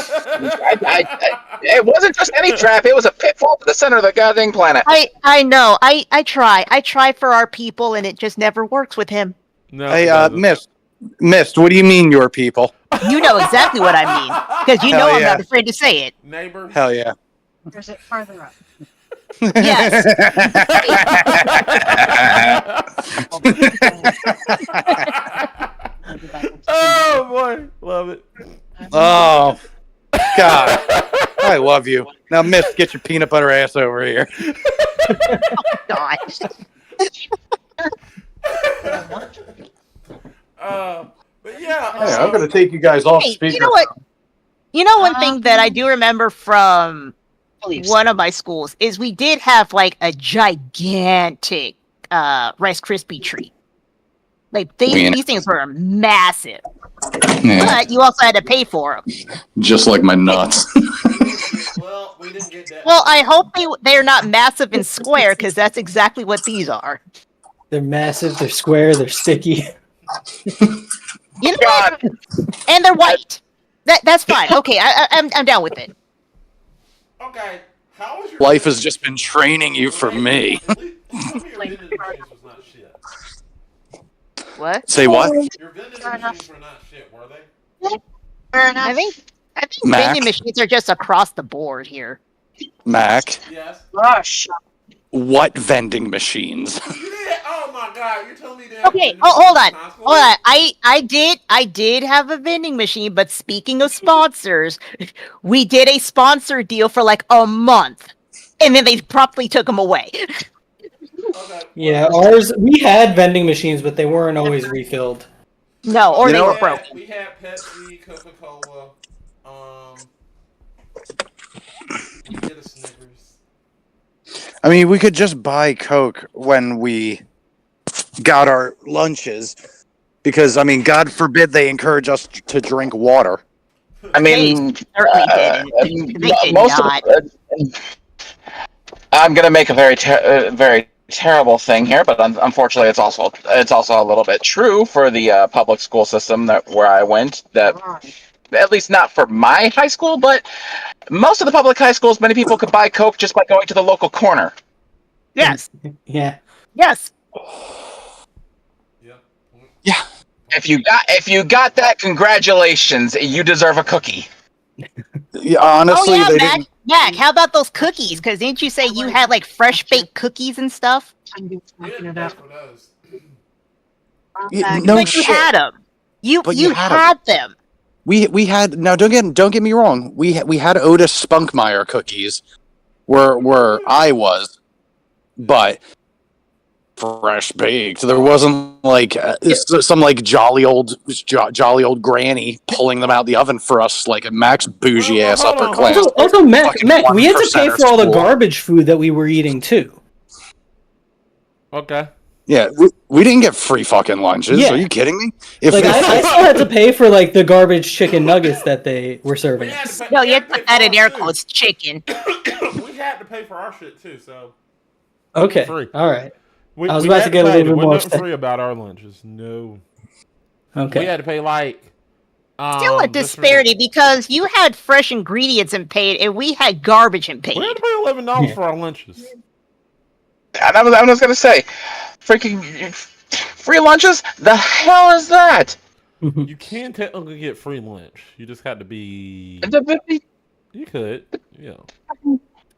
wasn't just any trap. It was a pitfall to the center of the goddamn planet. I know. I try for our people, and it just never works with him. No, Hey, it doesn't. Mist. What do you mean, your people? You know exactly what I mean, because you know Hell I'm yeah. not afraid to say it. Neighbors. Hell yeah. Or is it farther up? Yes. Oh boy, love it. Oh, God. I love you. Now, Mist, get your peanut butter ass over here. Gosh. But yeah, I'm going to take you guys off Hey, speaker. you know what? You know one thing that I do remember from one of my schools is we did have like a gigantic Rice Krispie treat. Like these things were massive, but you also had to pay for them. Just like my nuts. well, we didn't get that. Well, I hope they're not massive and square because that's exactly what these are. They're massive. They're square. They're sticky. You know what? And they're white. That's fine. Okay, I'm down with it. Okay, how was your Life has just been training you for me. Tell me your vending machines was not shit. What? Say what? Your vending machines were not shit, were they? Fair enough. I think Mac? vending machines are just across the board here. Mac, Yes. Gosh. what vending machines? Yeah. Oh my god, you're telling me that? Okay, hold on. I did have a vending machine, but speaking of sponsors, we did a sponsor deal for like a month, and then they promptly took them away. Okay. Yeah, we had vending machines, but they weren't always refilled. No, or You they know were what? broken. We had Pepsi, Coca-Cola, we did a Snickers. I mean, we could just buy Coke when we got our lunches. Because, I mean, God forbid they encourage us to drink water. I mean, Certainly didn't. They did most not. I'm gonna make a very terrible thing here, but unfortunately, it's also a little bit true for the public school system where I went. That at least not for my high school, but most of the public high schools, many people could buy Coke just by going to the local corner. Yes. Yeah. Yes. Yeah. If you got that, congratulations, you deserve a cookie. Yeah, honestly, Oh yeah, they Mac. didn't. Mac, how about those cookies? Because didn't you say you had like fresh baked cookies and stuff? I'm We fucking didn't it pay up. for those. No But shit. you had them. But You you had 'em. had them. We had now. Don't get me wrong. We had Otis Spunkmeyer cookies, where I was, but fresh baked. There wasn't like some like jolly old granny pulling them out the oven for us like a Max bougie ass Hold on, upper class. Also, Mac, Fucking we had to pay 1% for all the school. garbage food that we were eating too. Okay. Yeah, we didn't get free fucking lunches. Yeah. Are you kidding me? If Like I still had to pay for like the garbage chicken nuggets that they were serving We had us. to pay, No, we you had had to to pay put that for in air ours, too. quotes, chicken. We had to pay for our shit too, so Okay, Free. all right. we, I was we about had to get a pay. little There bit more wasn't upset. free about our lunches. No. Okay. We had to pay like Still a just for disparity because you had fresh ingredients and paid, and we had garbage and We had paid. to pay $11 Yeah. for our lunches. And I was gonna say, freaking free lunches. The hell is that? You can technically get free lunch. You just had to be. You could, yeah.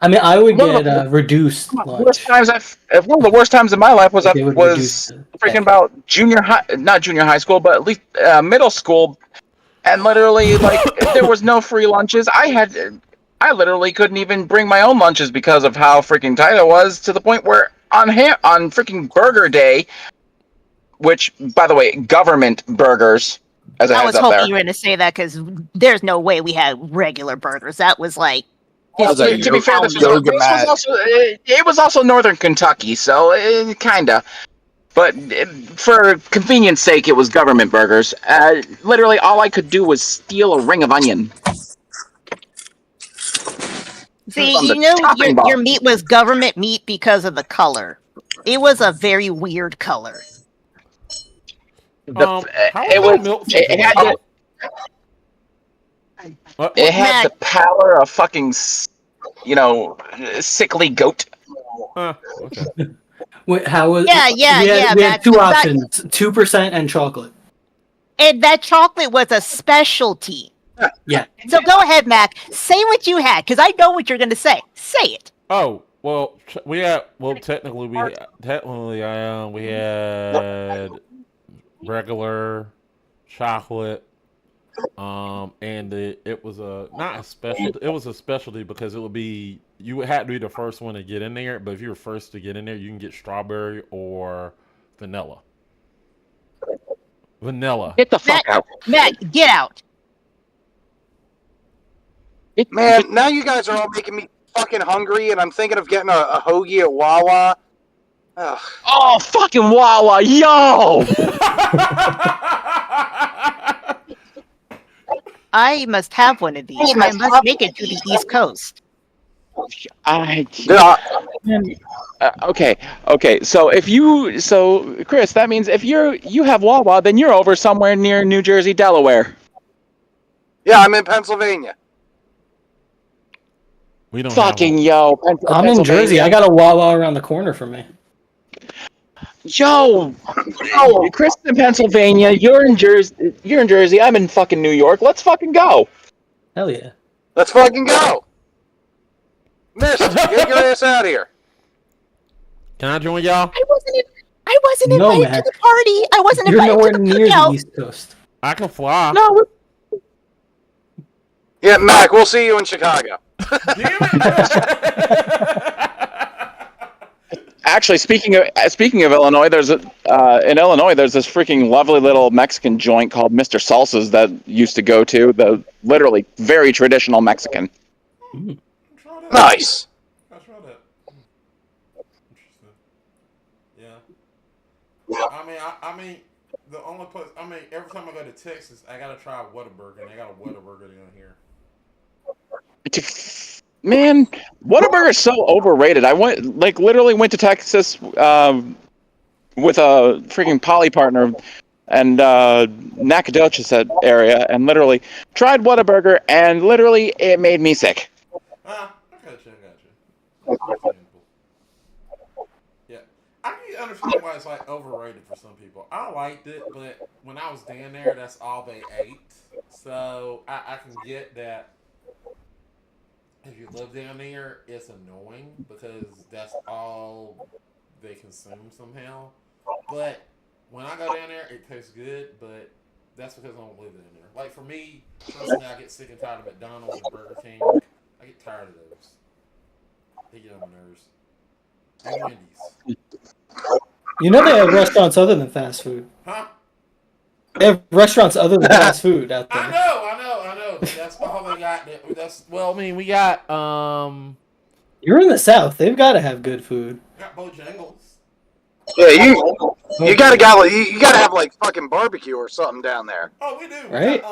I mean, I would One of get reduced Worst lunch. times one of the worst times in my life was They would reduce the freaking pay. about not junior high school, but at least middle school, and literally like there was no free lunches. I literally couldn't even bring my own lunches because of how freaking tight it was, to the point where on freaking Burger Day, which by the way, government burgers, As a I heads was up hoping there. you were going to say that because there's no way we had regular burgers. That was like. Well, To be fair, this was also it was also Northern Kentucky, so kinda. But for convenience sake, it was government burgers. Literally, all I could do was steal a ring of onion. See, From the you know, chopping your block. meat was government meat because of the color. It was a very weird color. How It was was. that milk It had situation? the, it had Matt. the pallor of fucking, sickly goat. Okay. Wait, how was? Yeah, We had Matt. two options: 2% and chocolate. And that chocolate was a specialty. Yeah. So go ahead, Mac. Say what you had, because I know what you're going to say. Say it. Oh well, technically we had regular chocolate, and it was not a special. It was a specialty because you would have to be the first one to get in there. But if you were first to get in there, you can get strawberry or vanilla. Vanilla. Get the fuck out. Matt, get out. Man, now you guys are all making me fucking hungry, and I'm thinking of getting a hoagie at Wawa. Ugh. Oh, fucking Wawa, yo! I must have one of these. I must make it to the East Coast. Okay. So Chris, that means if you have Wawa, then you're over somewhere near New Jersey, Delaware. Yeah, I'm in Pennsylvania. We don't fucking I'm in Jersey. I got a Wawa around the corner from me. Chris in Pennsylvania. You're in Jersey. I'm in fucking New York. Let's fucking go. Hell yeah. Let's fucking go. Mist, get your ass out of here. Can I join y'all? I wasn't invited to the party. I wasn't You're invited nowhere to the near cookout. the East Coast. I can fly. No. Yeah, Mac, we'll see you in Chicago. Actually, speaking of Illinois, in Illinois there's this freaking lovely little Mexican joint called Mr. Salsa's that used to go to the literally very traditional Mexican. Nice. I tried that. Interesting. Yeah. I mean, the only place. Every time I go to Texas, I gotta try Whataburger, and they got a Whataburger down here. Man, Whataburger is so overrated. I literally went to Texas with a freaking poly partner and Nacogdoches area, and literally tried Whataburger, and literally it made me sick. I got you. Yeah, I can understand why it's like overrated for some people. I liked it, but when I was down there, that's all they ate. So I can get that. If you live down there, it's annoying because that's all they consume somehow. But when I go down there, it tastes good, but that's because I don't live down there. Like for me, personally, I get sick and tired of McDonald's and Burger King. I get tired of those. They get on my nerves. And Wendy's. You know they have restaurants other than fast food. Huh? They have restaurants other than fast food out there. I know. That's all they got. We got You're in the South. They've got to have good food. we got Bojangles. Yeah, you gotta have like fucking barbecue or something down there. Oh, we do. Right?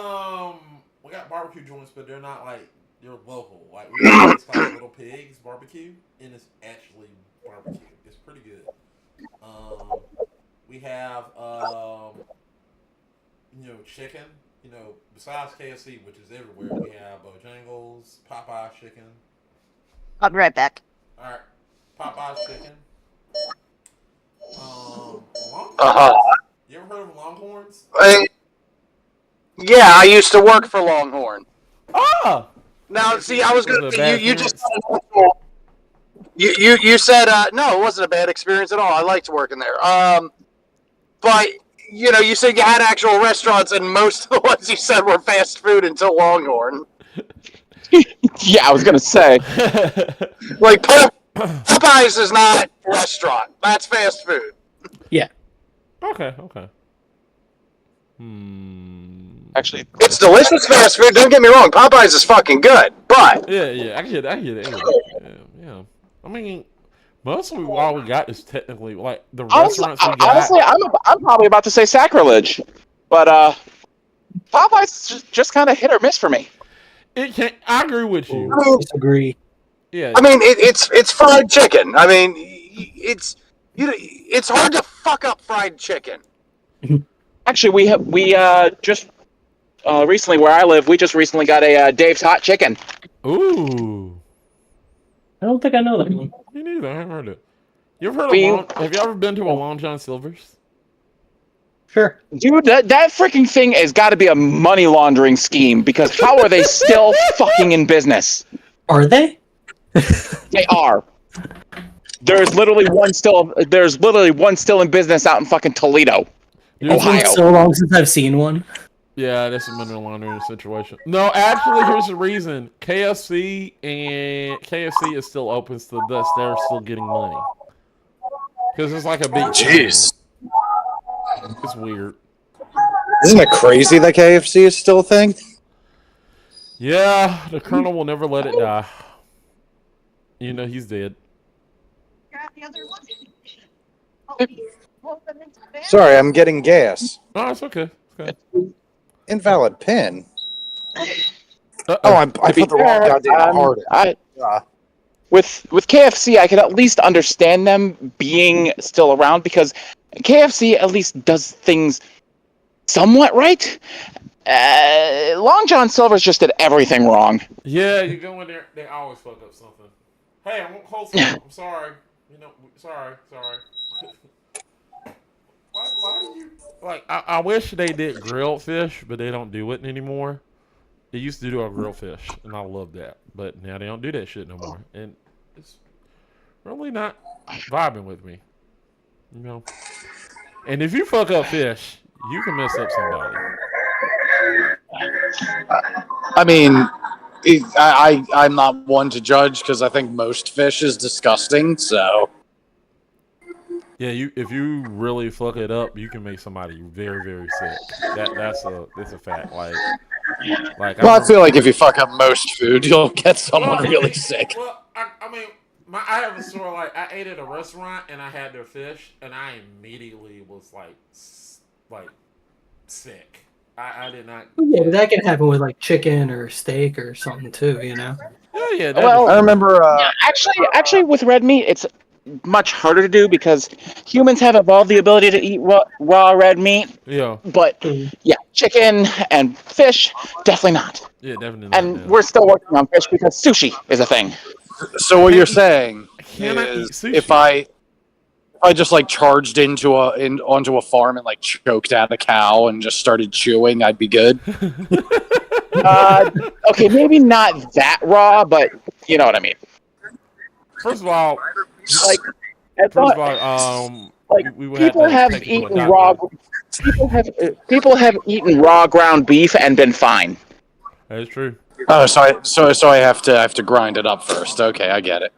We got barbecue joints, but they're not like they're local. Like we got this called Little Pigs Barbecue, and it's actually barbecue. It's pretty good. We have chicken. Besides KFC, which is everywhere, we have Bojangles, Popeye's chicken. I'll be right back. All right, Popeye's chicken. Longhorns. You ever heard of Longhorns? Yeah, I used to work for Longhorn. Oh. Now, see, I was gonna you said no, it wasn't a bad experience at all. I liked working there. But you said you had actual restaurants, and most of the ones you said were fast food until Longhorn. Yeah, I was gonna say. Like Popeyes is not a restaurant. That's fast food. Yeah. Okay. Actually, It's delicious fast food. Don't get me wrong. Popeyes is fucking good, but Yeah, I get it. Yeah. I mean, mostly all we got is technically like the restaurants we got. honestly, I'm probably about to say sacrilege, but Popeyes is just kind of hit or miss for me. I agree with you. Disagree. Yeah. I mean, it's fried chicken. I mean, it's hard to fuck up fried chicken. Actually, we just recently where I live, we just recently got a Dave's Hot Chicken. Ooh. I don't think I know that one. Me neither. I haven't heard it. You ever heard have you ever been to a Long John Silver's? Sure. Dude, that freaking thing has got to be a money laundering scheme because how are they still fucking in business? Are they? They are. There's literally one still in business out in fucking Toledo, It's Ohio. been so long since I've seen one. Yeah, that's a money laundering situation. No, actually, here's the reason. KFC is still open, so thus they're still getting money. Because it's like a big Jeez. It's weird. Isn't it crazy that KFC is still a thing? Yeah, the Colonel will never let it die. You know he's dead. Sorry, I'm getting gas. No, it's okay. Invalid pin. Uh-oh. Oh, I put the wrong goddamn card in. With KFC, I can at least understand them being still around because KFC at least does things somewhat right. Long John Silver's just did everything wrong. Yeah, you go in there, they always fuck up something. Hey, I won't hold some. I'm sorry. You know, sorry. Why do you like? I wish they did grilled fish, but they don't do it anymore. They used to do a grilled fish, and I love that. But now they don't do that shit no more, and it's really not vibing with me. You know. And if you fuck up fish, you can mess up somebody. I mean, I'm not one to judge because I think most fish is disgusting. So Yeah, if you really fuck it up, you can make somebody very, very sick. That's a fact. Like I feel like if you fuck up most food, you'll get someone really sick. Well, I mean, I have a story. Like I ate at a restaurant and I had their fish, and I immediately was like sick. I did not. Yeah, but that can happen with like chicken or steak or something too. You know. Yeah. Well, I remember. Actually, with red meat, it's much harder to do because humans have evolved the ability to eat raw red meat. Yeah. But yeah, chicken and fish, definitely not. Yeah, definitely not. And we're still working on fish because sushi is a thing. So what you're saying Can I eat is, sushi? if I just like charged onto a farm and like choked out a cow and just started chewing, I'd be good. Okay, maybe not that raw, but you know what I mean. First of all, Like, we would people have take you to a eaten doctor. raw. People have eaten raw ground beef and been fine. That is true. Oh, so I have to grind it up first. Okay, I get it.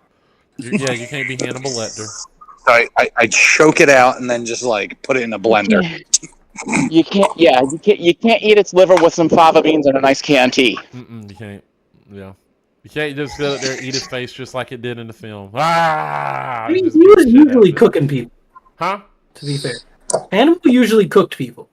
You can't be Hannibal Lecter. So I choke it out and then just like put it in a blender. You can't. Yeah, you can't eat its liver with some fava beans and a nice Chianti. You can't. Yeah. You can't just sit up there and eat his face just like it did in the film. Ah! I mean, Just he was beat the shit out usually of it. cooking people. Huh? To be fair, Hannibal usually cooked people.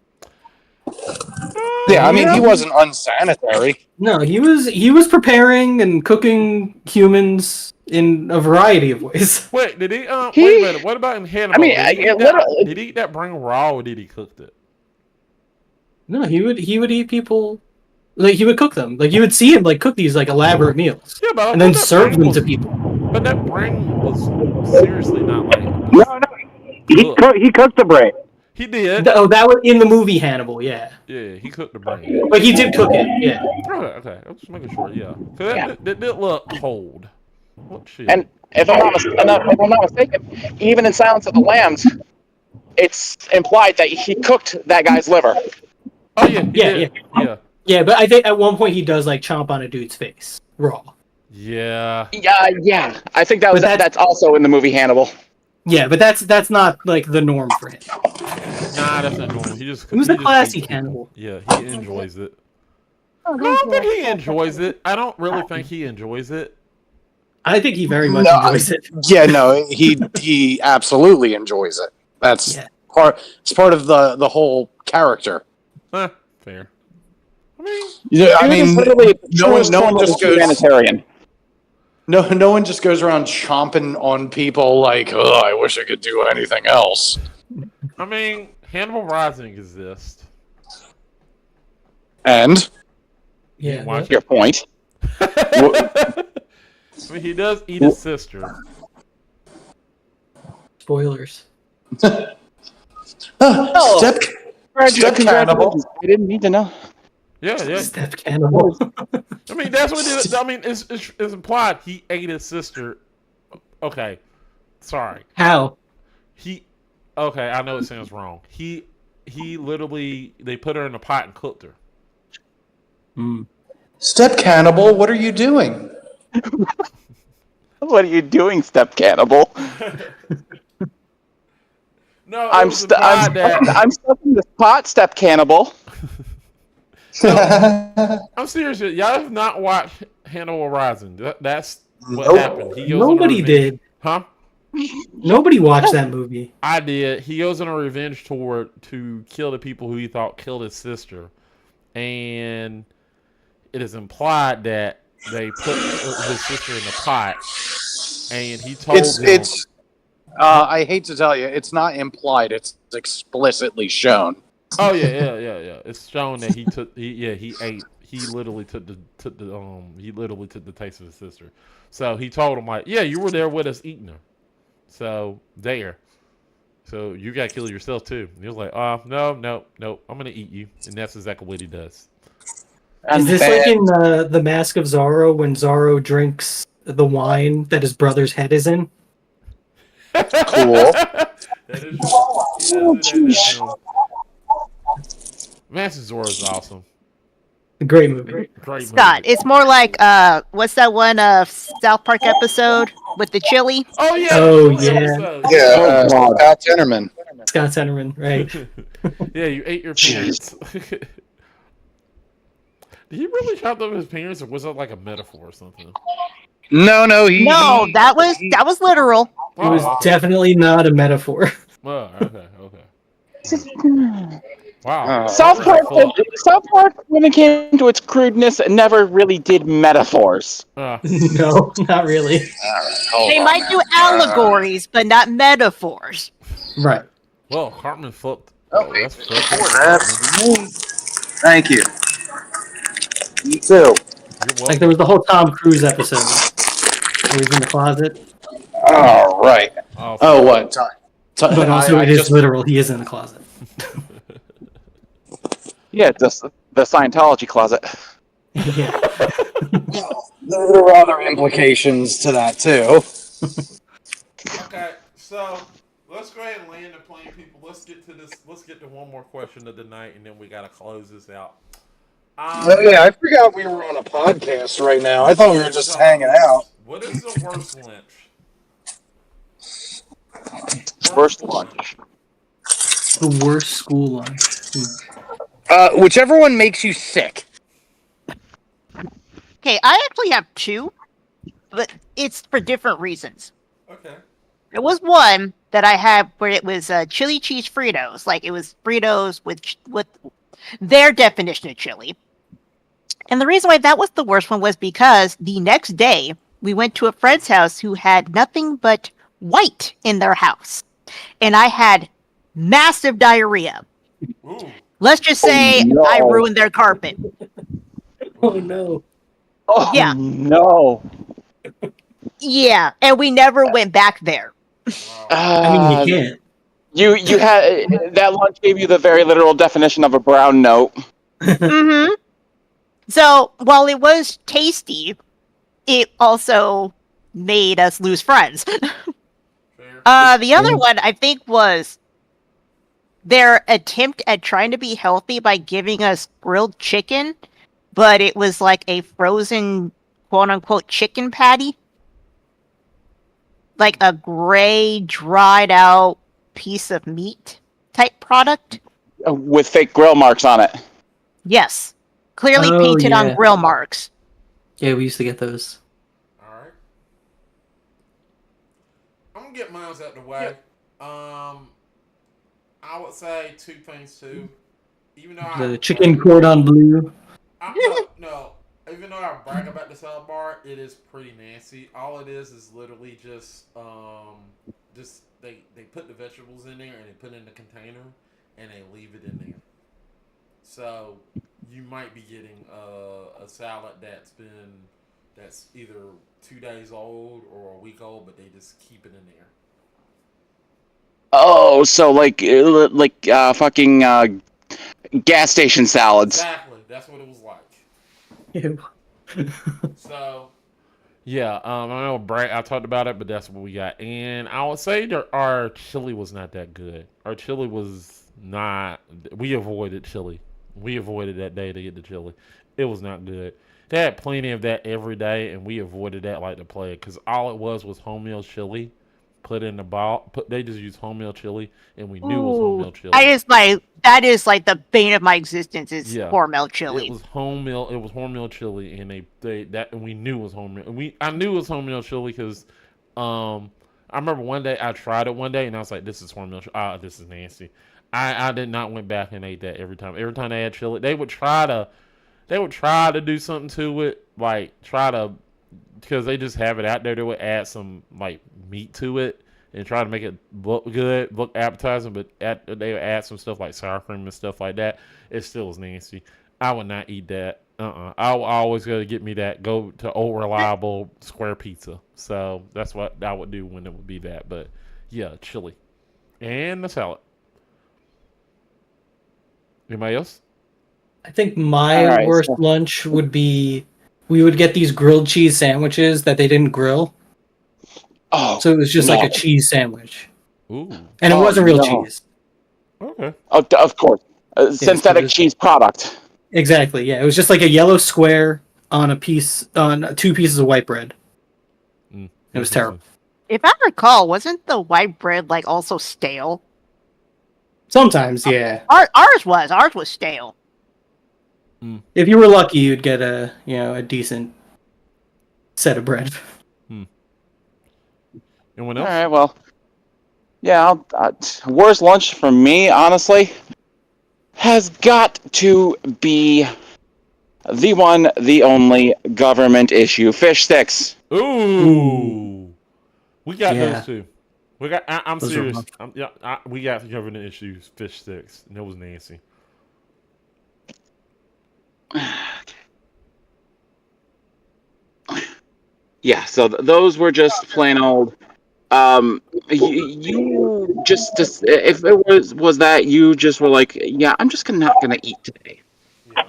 Yeah, I mean he wasn't unsanitary. No, he was preparing and cooking humans in a variety of ways. Wait, did he? Wait a minute. What about in Hannibal? I mean, did he eat that brain raw or did he cook it? No, he would eat people. Like he would cook them. Like you would see him like cook these like elaborate meals, Yeah, but and then serve them to people. But that brain was seriously not like. No, he cooked the brain. He did. Oh, that was in the movie Hannibal. Yeah, Yeah, he cooked the brain. but he did cook it. Yeah. Okay. I'm just making sure. Yeah, because that did look cold. What shit? And if I'm not mistaken, even in Silence of the Lambs, it's implied that he cooked that guy's liver. Oh yeah. Yeah, but I think at one point he does like chomp on a dude's face raw. Yeah. Yeah. I think that's also in the movie Hannibal. Yeah, but that's not like the norm for him. Nah, that's not normal. He just Who's he a just classy eats people. cannibal? Yeah, he enjoys it. No, I don't think he enjoys it. I don't really think he enjoys it. I think he very much No, enjoys it. Yeah, no, he absolutely enjoys it. That's Yeah. it's part of the whole character. Fair. I mean, Yeah, I Dude is mean, literally the no one, truest no one form of just a goes, humanitarian. no one just goes around chomping on people like, oh, I wish I could do anything else. I mean, Hannibal Rising exists. And Yeah. Watch Your point. I mean, he does eat his sister. Spoilers. step cannibal. I didn't need to know. Yeah. Step cannibal. I mean, that's what it is. I mean, it's implied he ate his sister. Okay, sorry. How? Okay, I know it sounds wrong. He literally, they put her in a pot and cooked her. Step cannibal, what are you doing? What are you doing, step cannibal? No, I'm stuck in this pot, step cannibal. I'm serious. Y'all have not watched Hannibal Rising. That's what Nope. happened. He goes on a Nobody revenge- did. Huh? Nobody watched that movie. I did. He goes on a revenge tour to kill the people who he thought killed his sister, and it is implied that they put his sister in the pot, and he told them. I hate to tell you, it's not implied. It's explicitly shown. Oh yeah. It's shown that he took. He ate. He literally took the taste of his sister. So he told him like, yeah, you were there with us eating her. So there. So you gotta kill yourself too. And he was like, no, I'm gonna eat you, and that's exactly what he does. Is this like in the Mask of Zorro when Zorro drinks the wine that his brother's head is in? Cool. Master Zorro is awesome. Great movie. Great Scott, movie. it's more like what's that one South Park episode with the chili? Oh yeah. Oh, Chili yeah. episode. Yeah, Scott Tenorman. Scott Tenorman, right? Yeah, you ate your parents. Did he really chop up his parents, or was it like a metaphor or something? No, No, that was literal. It was definitely not a metaphor. Oh, okay. Wow. South Park, when it came to its crudeness, never really did metaphors. No, not really. They might do allegories, but not metaphors. Right. Well, Hartman flipped. That's Thank you. You too. Like there was the whole Tom Cruise episode where he's in the closet. Oh, right. Oh, what? But also it is literal. He is in the closet. Yeah, the Scientology closet. Yeah. There are other implications to that, too. Okay, so let's go ahead and land the plane, people. Let's get to one more question of the night, and then we gotta close this out. Oh, yeah, I forgot we were on a podcast right now. I thought we were just hanging out. What is the worst lunch? Worst lunch. The worst school lunch. Whichever one makes you sick. Okay, I actually have two, but it's for different reasons. Okay. There was one that I had where it was chili cheese Fritos, like it was Fritos with their definition of chili. And the reason why that was the worst one was because the next day we went to a friend's house who had nothing but white in their house, and I had massive diarrhea. Ooh. Let's just say I ruined their carpet. Oh no. Oh Yeah. no. Yeah, and we never went back there. I mean, you can't. You had that lunch gave you the very literal definition of a brown note. Mm-hmm. So while it was tasty, it also made us lose friends. The other one I think was their attempt at trying to be healthy by giving us grilled chicken, but it was like a frozen quote unquote chicken patty. Like a gray, dried out piece of meat. type product. With fake grill marks on it. Yes, clearly Oh, painted on yeah. grill marks. Yeah, we used to get those. Alright. I'm gonna get mine out the way. I would say two things too. Even though The chicken cordon bleu. no. Even though I brag about the salad bar, it is pretty nasty. All it is literally just they put the vegetables in there and they put it in the container and they leave it in there. So you might be getting a salad that's either 2 days old or a week old, but they just keep it in there. Oh, so like fucking gas station salads. Exactly, that's what it was like. Ew. So, yeah, I know I talked about it, but that's what we got. And I would say that our chili was not that good. Our chili was not. We avoided chili. We avoided that day to get the chili. It was not good. They had plenty of that every day, and we avoided that like the plague because all it was homemeal chili. Put in the ball. They just used homemeal chili, and we knew it was homemeal chili. That is like the bane of my existence is hormel chili. It was homemeal. It was hormel chili, and and we knew it was homemeal. I knew it was homemeal chili because, I remember one day I tried it one day, and I was like, "This is homemeal chili. Ah, this is nasty." I did not went back and ate that every time. Every time they had chili, they would try to do something to it, like because they just have it out there. They would add some like meat to it and try to make it look good, look appetizing. But they would add some stuff like sour cream and stuff like that. It still was nasty. I would not eat that. I would always go to get me that. Go to Old Reliable Square Pizza. So that's what I would do when it would be that. But yeah, chili and the salad. Anybody else? I think my worst lunch would be we would get these grilled cheese sandwiches that they didn't grill. Oh, so it was just like a cheese sandwich. Ooh. And it wasn't real cheese. Okay. Oh, of course. Synthetic cheese product. Exactly, yeah. It was just like a yellow square on two pieces of white bread. It was terrible. If I recall, wasn't the white bread like also stale? Sometimes, yeah. Ours was stale. If you were lucky, you'd get a decent set of bread. Anyone else? All right, well, yeah. Worst lunch for me, honestly, has got to be the one, the only government issue fish sticks. Ooh. We got those too. We got. I'm serious. We got government issues fish sticks, and it was nasty. Yeah, so those were just plain old. You just if it was that you just were like, yeah, I'm just not gonna eat today. Yeah.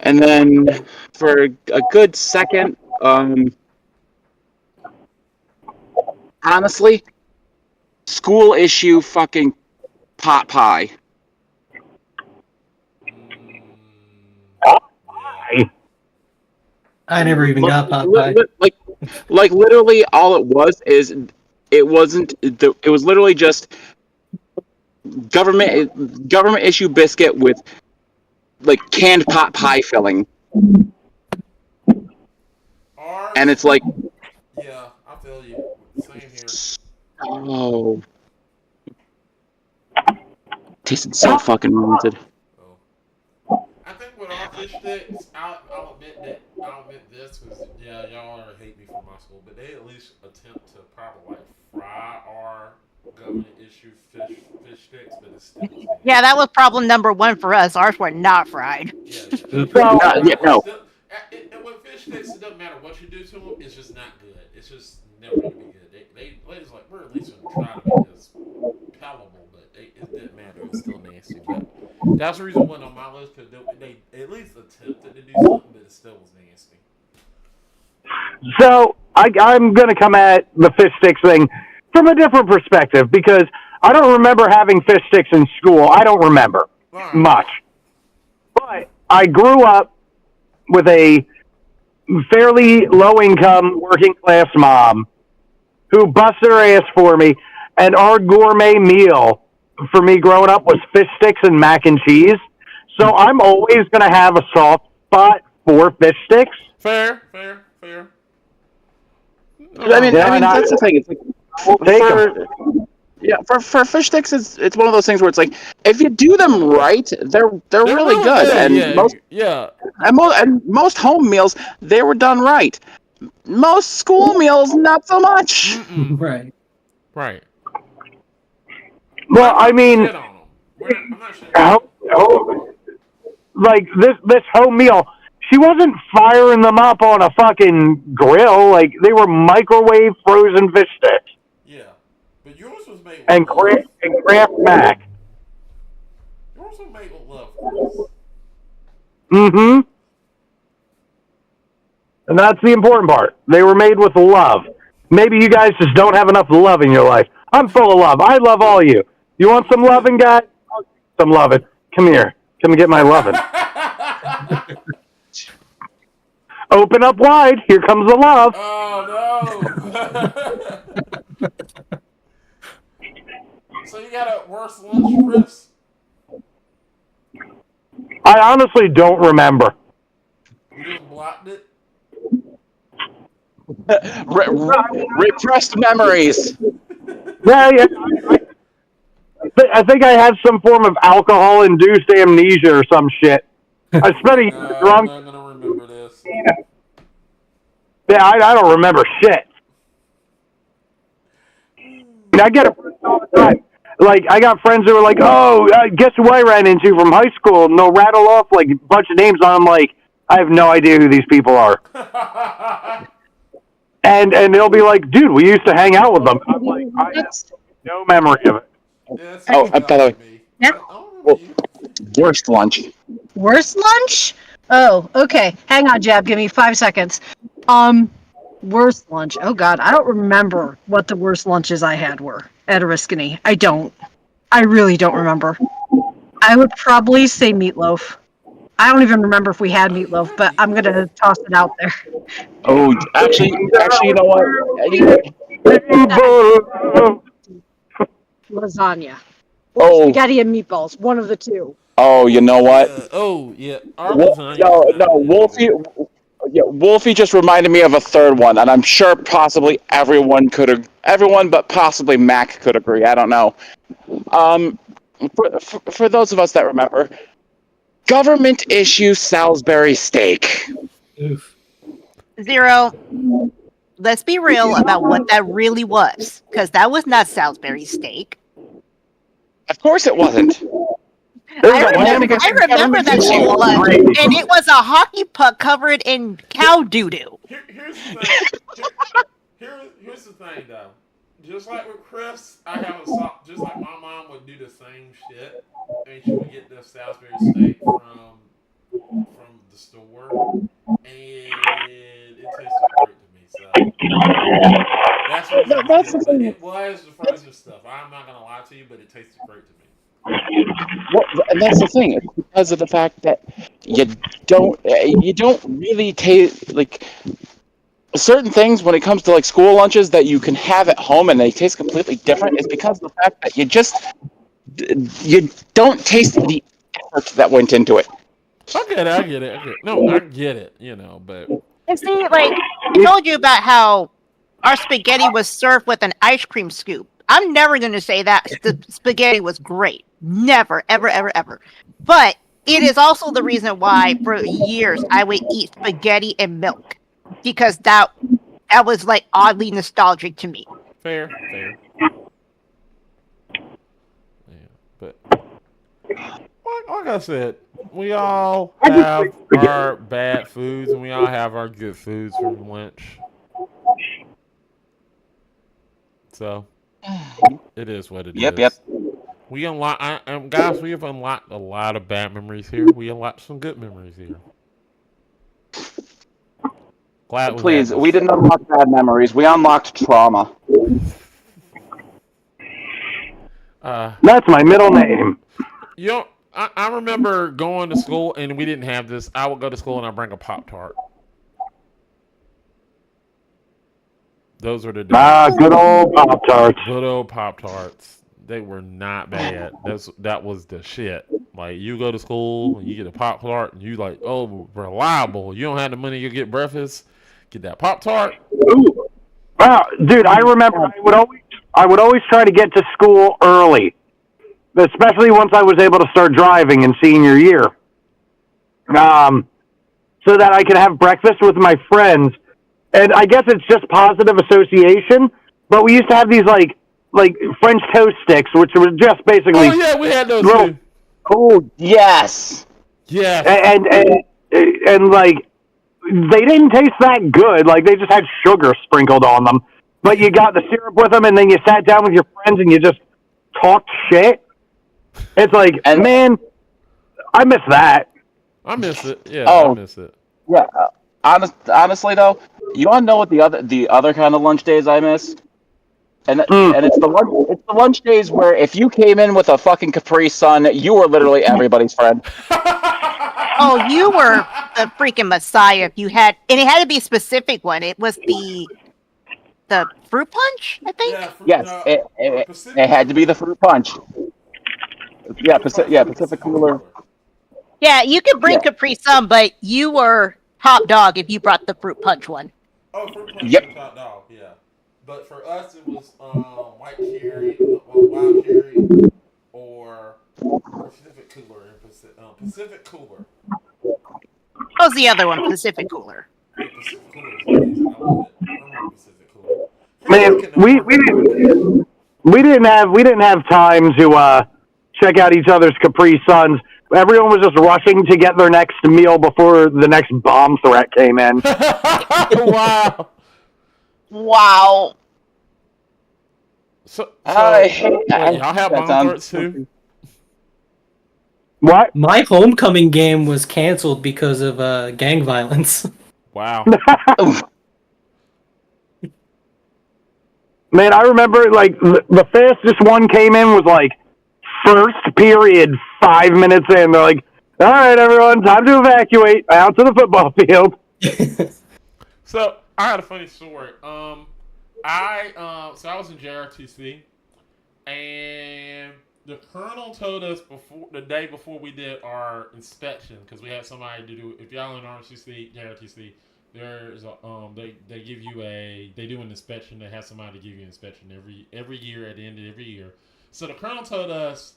And then for a good second, honestly, school issue fucking pot pie. I never even got pot pie. Like literally, all it was is it was literally just government issue biscuit with like canned pot pie filling, and it's like, yeah, I feel you. Same here. Oh, tasted so fucking rancid. I think with our fish sticks, I'll admit this because y'all are hate me for my school, but they at least attempt to probably like fry our government issue fish sticks, but it's still. Yeah, that was problem number one for us. Ours were not fried. No. With fish sticks, it doesn't matter what you do to them; it's just not good. It's just never gonna be good. They just like we're at least gonna try to make this palatable, but it didn't matter. It was still nasty. But that's the reason it went on my list because they at least attempted to do something, but it still was nasty. So I'm going to come at the fish sticks thing from a different perspective because I don't remember having fish sticks in school. I don't remember much. But I grew up with a fairly low-income, working-class mom who busted her ass for me, and our gourmet meal for me growing up was fish sticks and mac and cheese. So I'm always going to have a soft spot for fish sticks. Fair. I mean, that's the thing. It's like for fish sticks, it's one of those things where it's like if you do them right, they're really good. And most home meals they were done right. Most school meals not so much. Right. Well, I mean, like this home meal, she wasn't firing them up on a fucking grill. Like they were microwave frozen fish sticks. Yeah, but yours was made with and Kraft Mac. Yours was made with love, Chris. Mm-hmm. And that's the important part. They were made with love. Maybe you guys just don't have enough love in your life. I'm full of love. I love all you. You want some loving, guys? Some loving. Come here. Come and get my loving. Open up wide. Here comes the love. Oh, no. So you got a worse lunch, Chris? I honestly don't remember. You just blocked it? Repressed memories. Yeah. I think I had some form of alcohol-induced amnesia or some shit. I spent a year drunk. I'm not going to remember this. Yeah, I don't remember shit. I get it all the time. Like, I got friends who are like, oh, guess who I ran into from high school? And they'll rattle off, like, a bunch of names. And I'm like, I have no idea who these people are. and they'll be like, dude, we used to hang out with them. I'm like, I have no memory of it. Oh, by the way. Yeah. Worst lunch. Worst lunch? Oh, okay. Hang on, Jab. Give me 5 seconds. Worst lunch. Oh God, I don't remember what the worst lunches I had were at Oriskany. I don't. I really don't remember. I would probably say meatloaf. I don't even remember if we had meatloaf, but I'm gonna toss it out there. Oh, actually, you know what? Lasagna. Or spaghetti and meatballs. One of the two. Oh, you know what? Yeah. Wolfie just reminded me of a third one, and I'm sure possibly everyone but possibly Mac could agree. I don't know. For those of us that remember, government issue Salisbury steak. Oof. Zero. Let's be real about what that really was, because that was not Salisbury steak. Of course it wasn't. I remember that shit was, and it was a hockey puck covered in cow doo-doo. Here's the thing, though. Just like with Chris, I have just like my mom would do the same shit. I mean, she would get the Salisbury steak from the store, and it tasted great to me. So that's the thing. It was the frozen stuff. I'm not gonna lie to you, but it tasted great to me. Well, and that's the thing. It's because of the fact that you don't really taste like certain things when it comes to like school lunches that you can have at home and they taste completely different. Is because of the fact that you don't taste the effort that went into it. I get it. No, I get it. But And see, like, I told you about how our spaghetti was served with an ice cream scoop. I'm never going to say that the spaghetti was great. Never, ever, ever, ever. But it is also the reason why for years I would eat spaghetti and milk, because that was like oddly nostalgic to me. Fair. Yeah, but like I said, we all have our bad foods and we all have our good foods for lunch. So it is what it is. Yep. We guys, we have unlocked a lot of bad memories here. We unlocked some good memories here. Glad Please, we didn't unlock bad memories. We unlocked trauma. That's my middle name. I remember going to school and we didn't have this. I would go to school and I'd bring a Pop-Tart. Those were the days. Good old Pop-Tarts. Good old Pop-Tarts. They were not bad. That was the shit. Like you go to school and you get a Pop Tart and you like, oh, reliable. You don't have the money to get breakfast. Get that Pop Tart. Ooh. Wow, dude, I remember I would always try to get to school early, especially once I was able to start driving in senior year, so that I could have breakfast with my friends. And I guess it's just positive association, but we used to have these like French toast sticks, which were just basically. Oh yeah, we had those little, too. Oh yes. Yeah. And like they didn't taste that good. Like they just had sugar sprinkled on them. But you got the syrup with them, and then you sat down with your friends and you just talked shit. It's like, man, I miss that. I miss it. Yeah, Oh. I miss it. Yeah. Honestly though, you want to know what the other kind of lunch days I miss? And it's the lunch days where if you came in with a fucking Capri Sun, you were literally everybody's friend. Oh, you were the freaking messiah if you had, and it had to be a specific one. It was the fruit punch, I think. Yes, it had to be the fruit punch. Yeah, Pacific Cooler. Yeah, you could bring Capri Sun, but you were top dog if you brought the fruit punch one. Oh, fruit punch Yep. was top dog. Yeah. But for us, it was white cherry, wild cherry, or Pacific Cooler. Pacific Cooler. What was the other one? Pacific Cooler. Yeah, Pacific Cooler is amazing. I love it. I remember Pacific Cooler. Man, we didn't have time to check out each other's Capri Suns. Everyone was just rushing to get their next meal before the next bomb threat came in. Wow. Wow. So I hate y'all have bomb threats too? What? My homecoming game was canceled because of gang violence. Wow. Man, I remember like the fastest one came in was like first period, 5 minutes in. They're like, "All right, everyone, time to evacuate out to the football field." So I had a funny story. I was in JRTC, and the colonel told us the day before we did our inspection, because we had somebody to do. If y'all in RCC, JRTC, there's a they give you they do an inspection. They have somebody give you an inspection every year at the end of every year. So the colonel told us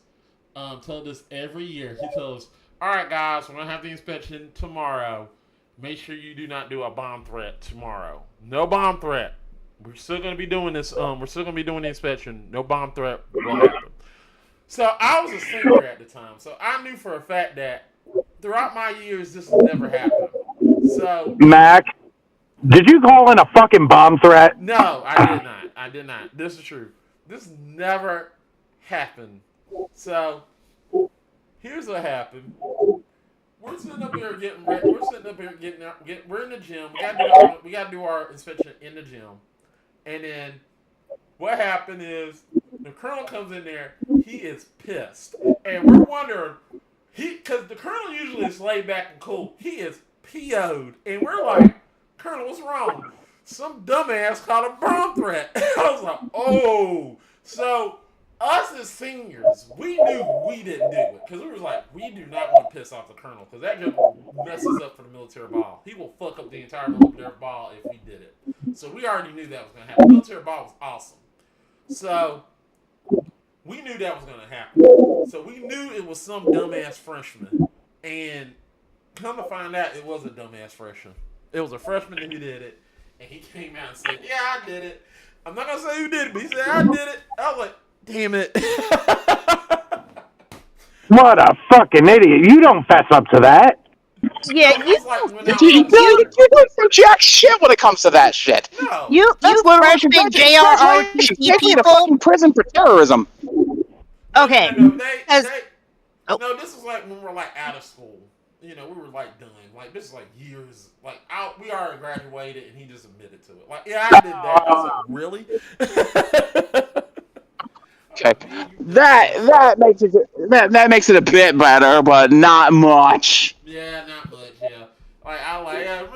every year. He told us, "All right, guys, we're gonna have the inspection tomorrow. Make sure you do not do a bomb threat tomorrow. No bomb threat. We're still gonna be doing this. We're still gonna be doing the inspection. No bomb threat will happen." So I was a senior at the time, so I knew for a fact that throughout my years this has never happened. So Mac, did you call in a fucking bomb threat? no, I did not. I did not. This is true. This never happened. So here's what happened. We're sitting up here getting ready. We're in the gym. We gotta do our inspection in the gym. And then what happened is the colonel comes in there. He is pissed, and we're wondering because the colonel usually is laid back and cool. He is PO'd, and we're like, "Colonel, what's wrong?" Some dumbass called a bomb threat. I was like, "Oh." So us as seniors, we knew we didn't do it because we was like, we do not want to piss off the colonel because that just messes up for the military ball. He will fuck up the entire military ball if we did it. So we already knew that was going to happen. The military ball was awesome. So we knew that was going to happen. So we knew it was some dumbass freshman. And come to find out, it was a dumbass freshman. It was a freshman who did it. And he came out and said, "Yeah, I did it." I'm not going to say who did it, but he said, "I did it." I was like, damn it. What a fucking idiot. You don't fess up to that. Yeah, you don't jack shit when it comes to that shit. No. you freshman JROTC Take me to people. fucking prison for terrorism. Okay. No, this was like when we were like out of school. We were like done. Like this is like years. Like we already graduated, and he just admitted to it. Like, yeah, I did that. I was like, really? Okay, that makes it a bit better, but not much. Yeah, not much. Yeah,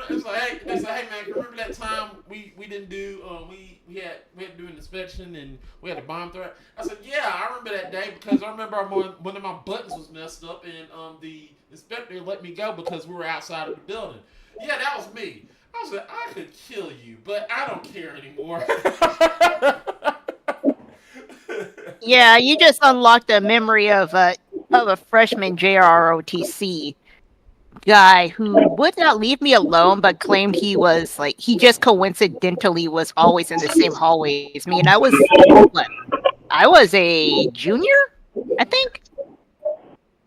it's like, hey, they say, "Hey man, remember that time we didn't do we we had to do an inspection and we had a bomb threat. I said, yeah, I remember that day because I remember one of my buttons was messed up and the inspector let me go because we were outside of the building. Yeah, that was me. I was like, I could kill you, but I don't care anymore. Yeah, you just unlocked a memory of a freshman JROTC guy who would not leave me alone, but claimed he just coincidentally was always in the same hallway as me, and I was a junior, I think.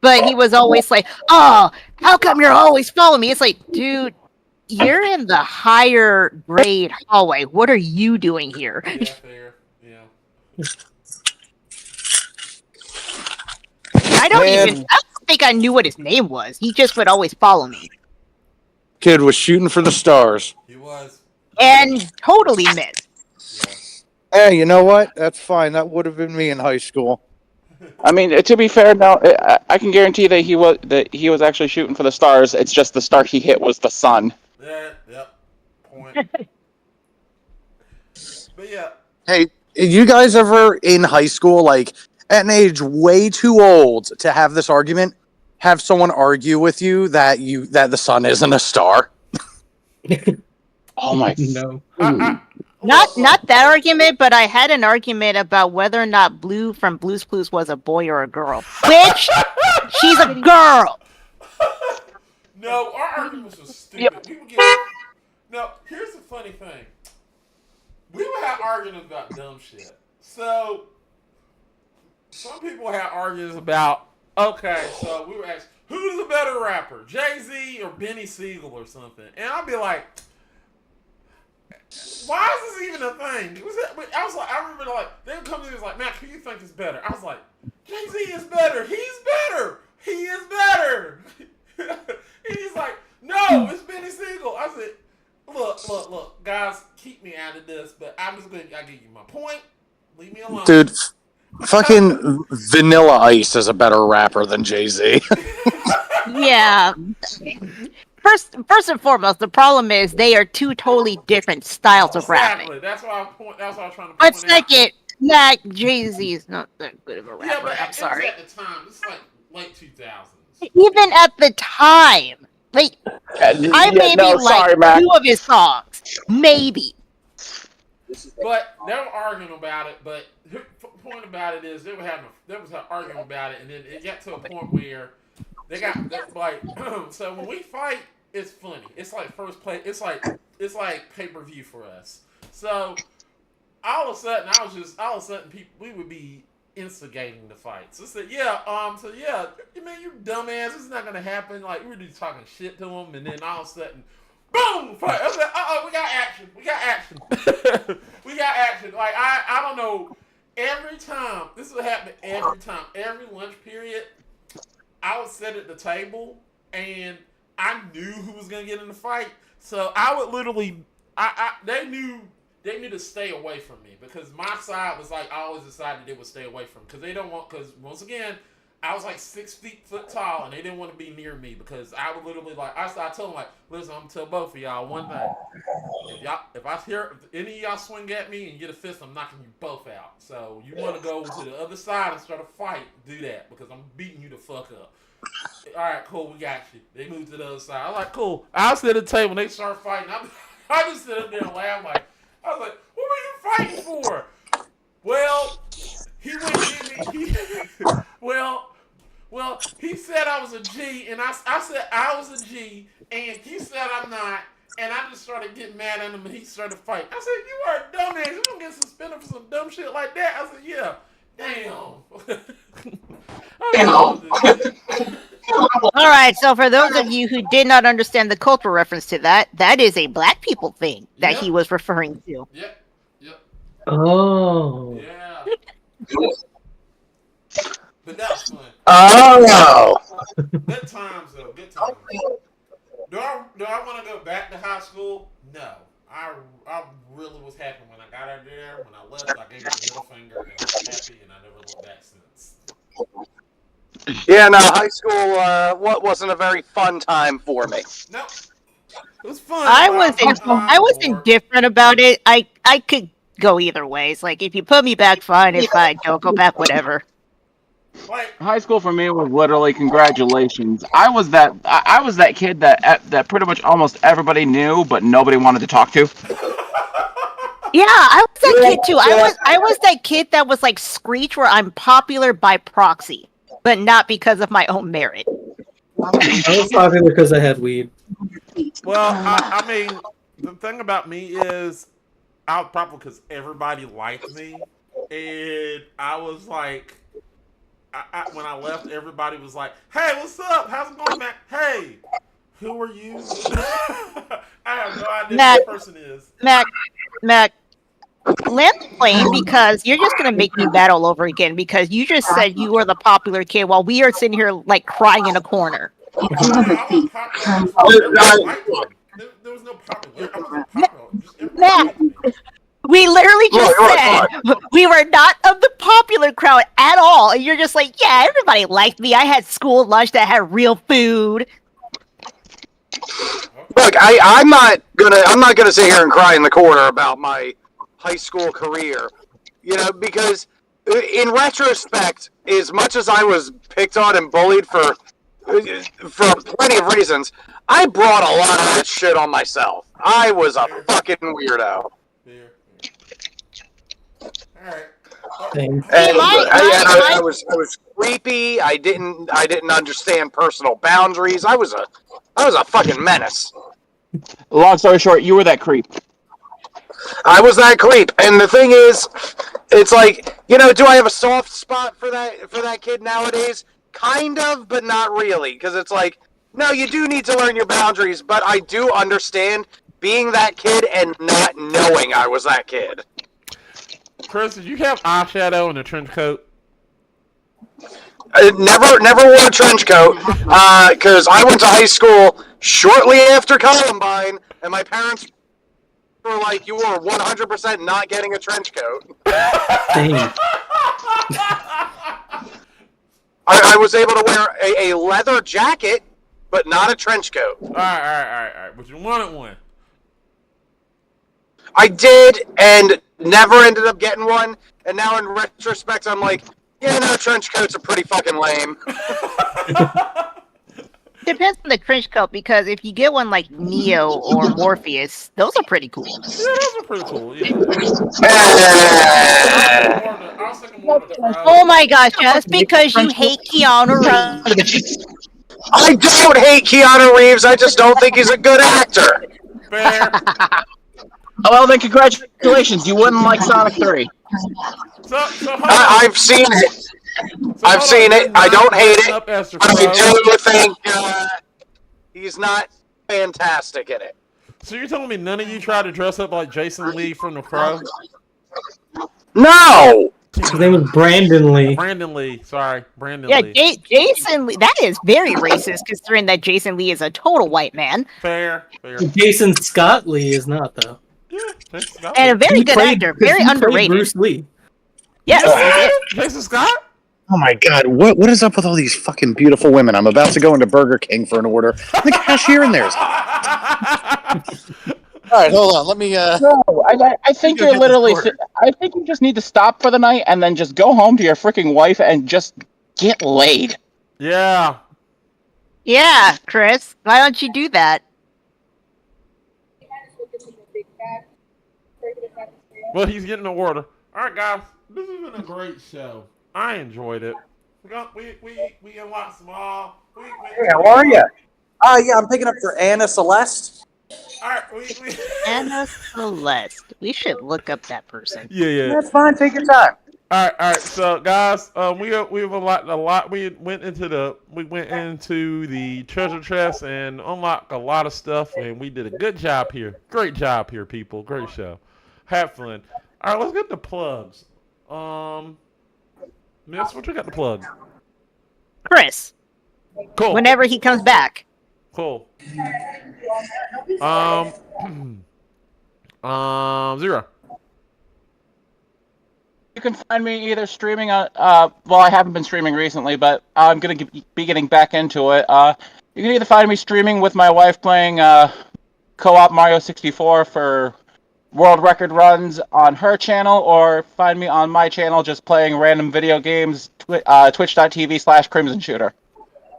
But he was always like, "Oh, how come you're always following me?" It's like, dude, you're in the higher grade hallway. What are you doing here? Yeah, fair. Yeah. I don't think I knew what his name was. He just would always follow me. Kid was shooting for the stars. He was. And totally missed. Yeah. Hey, you know what? That's fine. That would have been me in high school. I mean, to be fair, now I can guarantee that he was actually shooting for the stars. It's just the star he hit was the sun. Yeah. Yep. Point. But yeah. Hey, you guys ever in high school, like at an age way too old to have this argument, have someone argue with you that the sun isn't a star? Oh my! No. Not that argument, but I had an argument about whether or not Blue from Blue's Clues was a boy or a girl. Which she's a girl. No, our arguments were stupid. Yep. People get. Now, here's the funny thing. We would have arguments about dumb shit. So, some people had arguments about, okay, so we were asked, who's a better rapper, Jay-Z or Benny Siegel or something? And I'd be like, why is this even a thing? I remember they would come to me and was like, Matt, who do you think is better? I was like, Jay-Z is better. He's better. He is better. And he's like, no, it's Benny Siegel. I said, look, guys, keep me out of this, but I give you my point. Leave me alone. Dude, fucking Vanilla Ice is a better rapper than Jay-Z. Yeah. First and foremost, the problem is they are two totally different styles of rapping. That's what I was trying to point But out. second, yeah, Jay-Z is not that good of a rapper. Yeah, but I'm sorry. at the time, it's like late 2000s. Even at the time, like I maybe two of his songs, maybe. But they were arguing about it. But the point about it is they was arguing about it, and then it got to a point where they got like so when we fight, it's funny. It's like first play. It's like pay-per-view for us. So all of a sudden people we would be instigating the fight. So I said, you mean you dumbass, it's not gonna happen. Like we were just talking shit to them, and then all of a sudden, boom, fight. I was like, we got action. We got action. Like I don't know. Every time this is what happened. Every time, every lunch period, I would sit at the table, and I knew who was gonna get in the fight. So I would literally, they knew to stay away from me because my side was like, I always decided they would stay away from because they don't want, because once again, I was like 6 foot tall and they didn't want to be near me because I would literally I told them like, listen, I'm gonna tell both of y'all one thing. If any of y'all swing at me and get a fist, I'm knocking you both out. So you want to go to the other side and start a fight, do that because I'm beating you the fuck up. All right, cool, we got you. They moved to the other side. I was like, cool. I'll sit at the table and they start fighting. I just sit up there and laugh like, I was like, what were you fighting for? Well, he wouldn't give me. He said I was a G, and I said I was a G, and he said I'm not, and I just started getting mad at him, and he started fighting. I said, you are a dumbass. You don't get suspended for some dumb shit like that. I said, yeah. Damn. All right, so for those of you who did not understand the cultural reference to that, that is a black people thing that he was referring to. Yep. Oh. Yeah. But that was fun. Oh! Good times, though. Good times. Do I want to go back to high school? No. I really was happy when I got out of there. When I left, I gave it a middle finger, and I was happy, and I never looked back since. Yeah, no, high school wasn't a very fun time for me. No. It was fun. I was indifferent about it. I could go either ways. Like, if you put me back, fine. If I don't go back, whatever. Like, High school for me was literally congratulations. I was that kid that pretty much almost everybody knew, but nobody wanted to talk to. Yeah, I was that kid too. I was that kid that was like Screech, where I'm popular by proxy, but not because of my own merit. I was popular because I had weed. well, I mean, the thing about me is, I was popular because everybody liked me, and I was like, when I left, everybody was like, "Hey, what's up? How's it going, man? Hey, who are you?" I have no idea who this person is. Mac, land the plane because you're just gonna make me mad all over again because you just said you were the popular kid while we are sitting here like crying in a corner. 200 feet. Turn There was no popular. I wasn't popular. Just everybody liked me. We literally just said we were not of the popular crowd at all, and you're just like, yeah, everybody liked me. I had school lunch that had real food. Look, I'm not gonna sit here and cry in the corner about my high school career, because in retrospect, as much as I was picked on and bullied for plenty of reasons, I brought a lot of that shit on myself. I was a fucking weirdo. Alright. And I was creepy. I didn't understand personal boundaries. I was a fucking menace. Long story short, you were that creep. I was that creep, and the thing is, it's like, do I have a soft spot for that kid nowadays? Kind of, but not really, because it's like, no, you do need to learn your boundaries, but I do understand being that kid and not knowing I was that kid. Chris, did you have eyeshadow and a trench coat? I never wore a trench coat, because I went to high school shortly after Columbine, and my parents were like, you were 100% not getting a trench coat. Dang. I was able to wear a leather jacket, but not a trench coat. All right. But you wanted one. I did, and never ended up getting one. And now in retrospect, I'm like, trench coats are pretty fucking lame. Depends on the trench coat, because if you get one like Neo or Morpheus, those are pretty cool. Yeah, those are pretty cool. Yeah. I was thinking more of the crowd. Oh my gosh, just because you hate Keanu Reeves. I don't hate Keanu Reeves. I just don't think he's a good actor. Fair. Oh, well, then congratulations. You wouldn't like Sonic 3. I've seen it. I've seen it. I don't hate it. But I do think he's not fantastic in it. So you're telling me none of you tried to dress up like Jason Lee from The Crow? No! His name was Brandon Lee. Brandon Lee. Sorry. Brandon Yeah, Lee. Jason Lee. That is very racist, considering that Jason Lee is a total white man. Fair. Jason Scott Lee is not, though. Yeah, Jason Scott. And a very good actor. Very underrated. Bruce Lee. Yes. Jason Scott? Oh my god, what is up with all these fucking beautiful women? I'm about to go into Burger King for an order. The cashier in there is hot. Alright, hold on, let me No, I think you're literally. I think you just need to stop for the night and then just go home to your freaking wife and just get laid. Yeah. Yeah, Chris. Why don't you do that? Well, he's getting the order. All right, guys. This has been a great show. I enjoyed it. We unlocked some all. Hey, how are you? Yeah, I'm picking up for Anna Celeste. All right, Anna Celeste. We should look up that person. Yeah. That's fine. Take your time. All right. So, guys, we have unlocked a lot. We went into the treasure chest and unlocked a lot of stuff, and we did a good job here. Great job here, people. Great show. Have fun. All right, let's get the plugs. Miss, what you got to plug? Chris. Cool. Whenever he comes back. Cool. Zero. You can find me either streaming on. Well, I haven't been streaming recently, but I'm gonna be getting back into it. You can either find me streaming with my wife playing co-op Mario 64 for world record runs on her channel, or find me on my channel just playing random video games, twitch.tv/Crimson Shooter.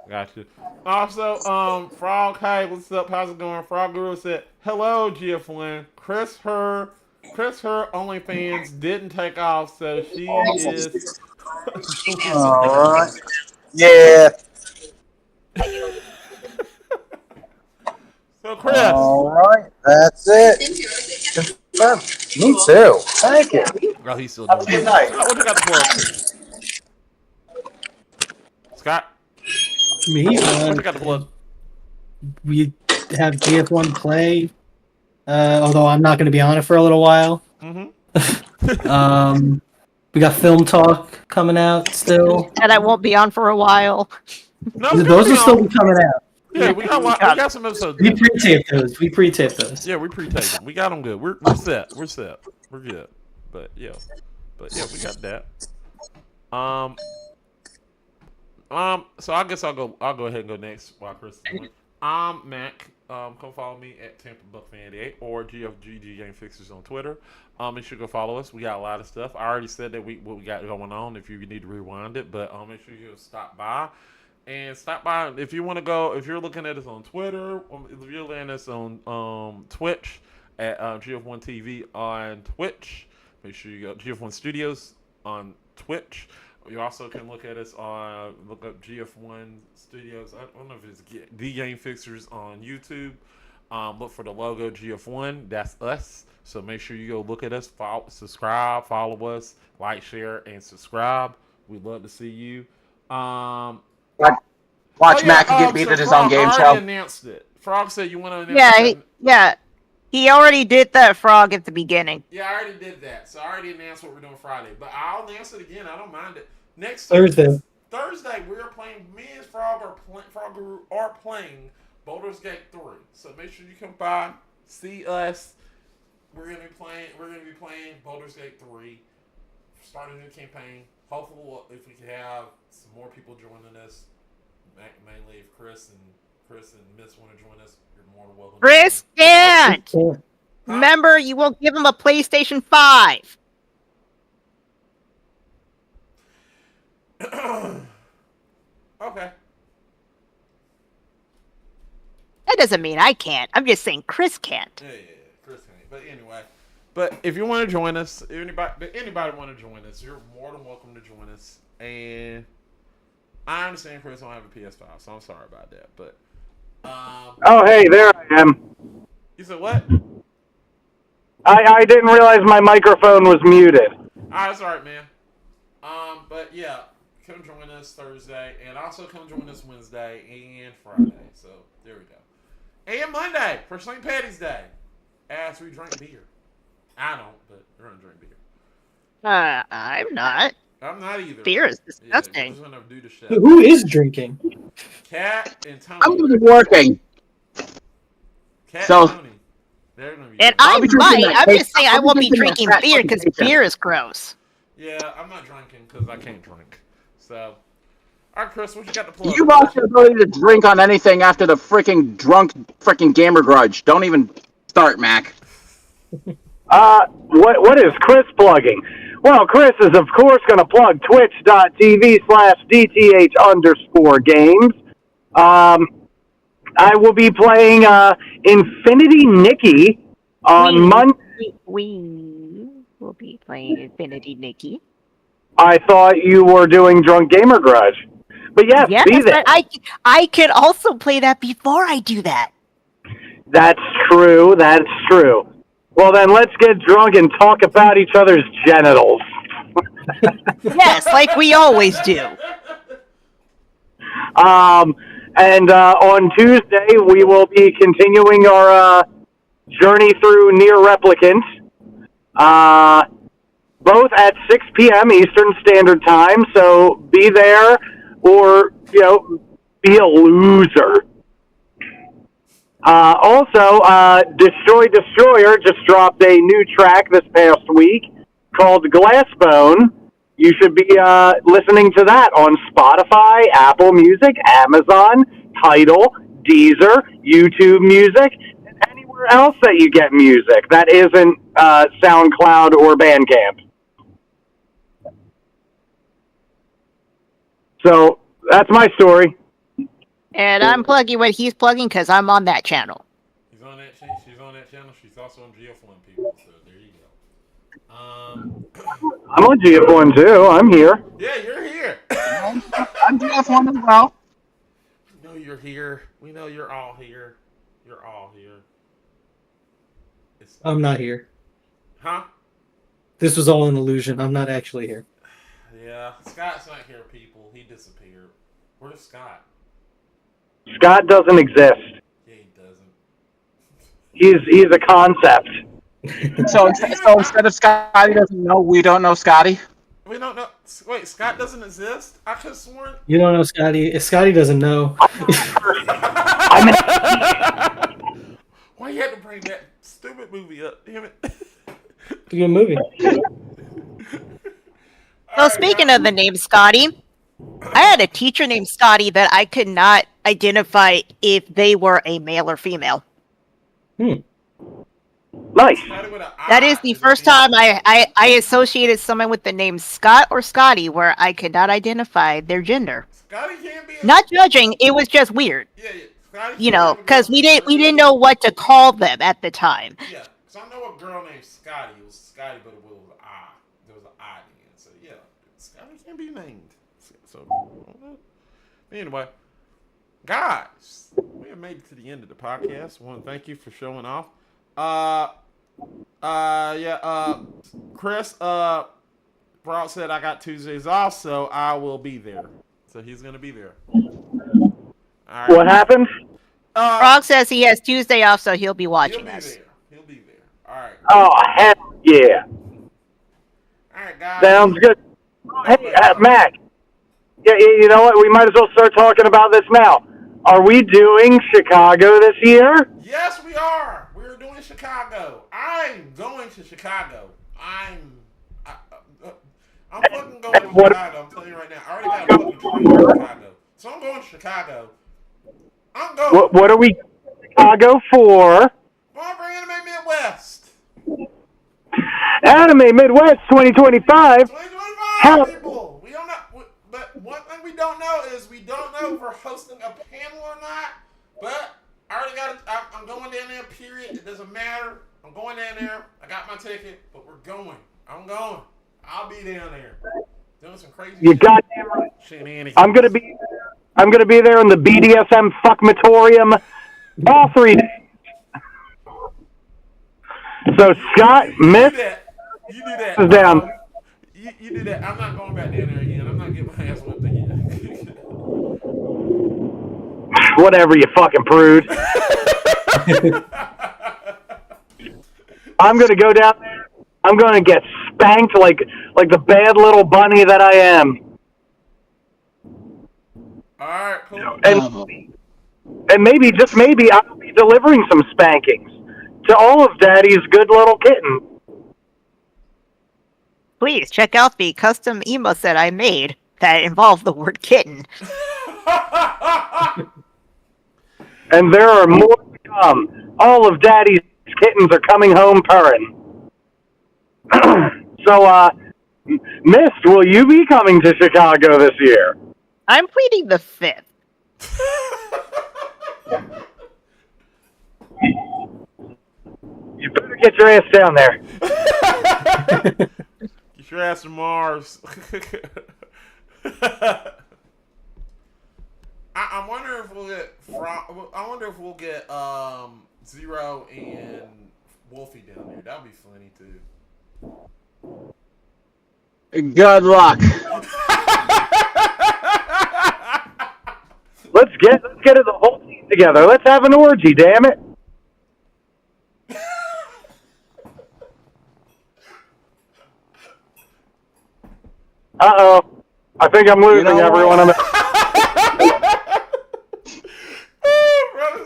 Gotcha. Also, Frog, hey, what's up? How's it going? Frog Guru said, hello, GF1. Chris, her OnlyFans didn't take off, so she is. Alright. Yeah. So, Chris. Alright, that's it. Confirmed. Me too. Thank you. Oh, he's still Have a doing good it. night. Scott, what you got to plug? Scott? Me? What you got to plug? We have GF1 play, although I'm not going to be on it for a little while. Mm-hmm. We got Film Talk coming out still. And I won't be on for a while. No, Those are still coming out. Yeah, we got some episodes. We pre-tape those. Yeah, we pre-tape them. We got them good. We're set. We're good. But yeah, we got that. So I guess I'll go ahead and go next while Chris is doing. I'm Mac. Come follow me at Tampa Buck Fan 88 or GFGG Game Fixers on Twitter. Make sure you go follow us. We got a lot of stuff. I already said that what we got going on. If you need to rewind it, but make sure you stop by. And stop by if you want to go. If you're looking at us on Twitter, if you're looking at us on Twitch at GF1 TV on Twitch, make sure you go GF1 Studios on Twitch. You also can look at us on look up GF1 Studios. I don't know if it's The Game Fixers on YouTube. Look for the logo GF1. That's us. So make sure you go look at us, subscribe, follow us, like, share, and subscribe. We'd love to see you. Watch Mac get beat at his own game show. I already announced it. Frog said you want to announce it. Yeah. He already did that, Frog, at the beginning. Yeah, I already did that. So I already announced what we're doing Friday. But I'll announce it again. I don't mind it. Next Thursday, we're playing. Me and Frog are playing Baldur's Gate 3. So make sure you come by, see us. We're gonna be playing Baldur's Gate 3. Starting a new campaign. Hopefully, if we can have some more people joining us, mainly if Chris and Miss want to join us, you're more than welcome. Chris can't. Remember, you won't give him a PlayStation 5. Okay. That doesn't mean I can't. I'm just saying Chris can't. Yeah, Chris can't. But anyway, if you want to join us, anybody want to join us, you're more than welcome to join us. And I understand Chris don't have a PS5, so I'm sorry about that. But Oh, hey, there I am. You said what? I didn't realize my microphone was muted. That's all right, man. But yeah, come join us Thursday, and also come join us Wednesday and Friday. So there we go. And Monday for St. Patty's Day, as we drink beer. I don't, but we're gonna drink beer. I'm not. I'm not either. Beer is disgusting. Yeah, gonna do the show. Who is drinking? Cat and Tony. I'm gonna be working. Cat So, and Tony. They're gonna be. And I'll be drinking that I'm just saying I won't be drinking drinking that beer because fucking beer is gross. Yeah, I'm not drinking because I can't drink. So, all right, Chris, what you got to plug? You lost your ability to drink on anything after the freaking drunk freaking gamer grudge. Don't even start, Mac. What is Chris plugging? Well, Chris is, of course, going to plug twitch.tv/DTH_games. I will be playing Infinity Nikki on Monday. We will be playing Infinity Nikki. I thought you were doing Drunk Gamer Grudge. But yes, be there. But I could also play that before I do that. That's true. That's true. Well, then let's get drunk and talk about each other's genitals. Yes, like we always do. And on Tuesday, we will be continuing our journey through Near Replicant, both at 6 p.m. Eastern Standard Time. So be there or, be a loser. Also, Destroy Destroyer just dropped a new track this past week called Glassbone. You should be listening to that on Spotify, Apple Music, Amazon, Tidal, Deezer, YouTube Music, and anywhere else that you get music that isn't SoundCloud or Bandcamp. So that's my story. And I'm plugging what he's plugging because I'm on that channel. She's on that channel. She's also on GF1, people. So there you go. I'm on GF1 too. I'm here. Yeah, you're here. I'm GF1 as well. We know you're here. We know you're all here. You're all here. I'm not here. Huh? This was all an illusion. I'm not actually here. Yeah, Scott's not here, people. He disappeared. Where's Scott? Scott doesn't exist. Yeah, he doesn't. He's a concept. So instead of Scotty doesn't know, we don't know Scotty. We don't know. Wait, Scott doesn't exist? I could have sworn. You don't know Scotty. Scotty doesn't know. Why you had to bring that stupid movie up? Damn it. It's a good movie. So speaking of the name Scotty, I had a teacher named Scotty that I could not identify if they were a male or female. Nice. That is the first time I associated someone with the name Scott or Scotty where I could not identify their gender. Scotty can't be. Not judging, it was just weird. Yeah. Scotty You know, because we didn't know what to call them at the time. Yeah, because I know a girl named Scotty. It was Scotty, but it was an I. There was an I in it. So yeah, Scotty can't be named. So anyway, guys, we have made it to the end of the podcast. I want to thank you for showing off. Chris, Brock said I got Tuesdays off, so I will be there. So he's gonna be there. All right. What happened? Frog says he has Tuesday off, so he'll be watching us. He'll be there. All right. Oh, heck yeah. All right, guys. Sounds good. Hey, Mac. Yeah, you know what? We might as well start talking about this now. Are we doing Chicago this year? Yes, we are. We're doing Chicago. I'm going to Chicago. I'm fucking going to Chicago. I'm telling you right now. I already got a fucking train to Chicago. So I'm going to Chicago. I'm going. What are we in Chicago for? Well, for Anime Midwest. Anime Midwest 2025. 2025, people. We don't know. But one thing we don't know is we don't know if we're hosting a panel or not. But I already got it. I'm going down there, period. It doesn't matter. I'm going down there. I got my ticket, but we're going. I'm going. I'll be down there. Doing some crazy You shit. goddamn right. Shenanigans. I'm gonna be there in the BDSM fuckmatorium all 3 days. So Scott, Miss, You do that. is down. You do that. I'm not going back down there again. I'm not getting my ass whipped again. Whatever, you fucking prude. I'm gonna go down there. I'm gonna get spanked like the bad little bunny that I am. All right, cool. And maybe, just maybe, I'll be delivering some spankings to all of Daddy's good little kittens. Please check out the custom emotes that I made that involve the word kitten. And there are more to come. All of Daddy's kittens are coming home purring. So, Mist, will you be coming to Chicago this year? I'm pleading the fifth. You better get your ass down there. Get your ass to Mars. I wonder if we'll get. I wonder if we'll get Zero and Wolfie down there. That'd be funny too. Good luck. Let's get the whole team together. Let's have an orgy, damn it. Uh-oh. I think I'm losing everyone. Brother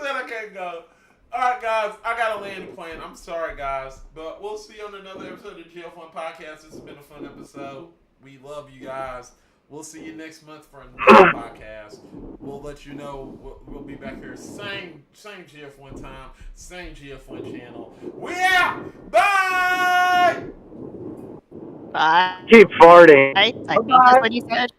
said I can't go. Alright, guys. I got to land the plane. I'm sorry, guys. But we'll see you on another episode of the GF1 Podcast. This has been a fun episode. We love you guys. We'll see you next month for another podcast. We'll let you know. We'll be back here, same GF1 time, same GF1 channel. We out. Bye. Bye. Keep farting. I think that's what he said.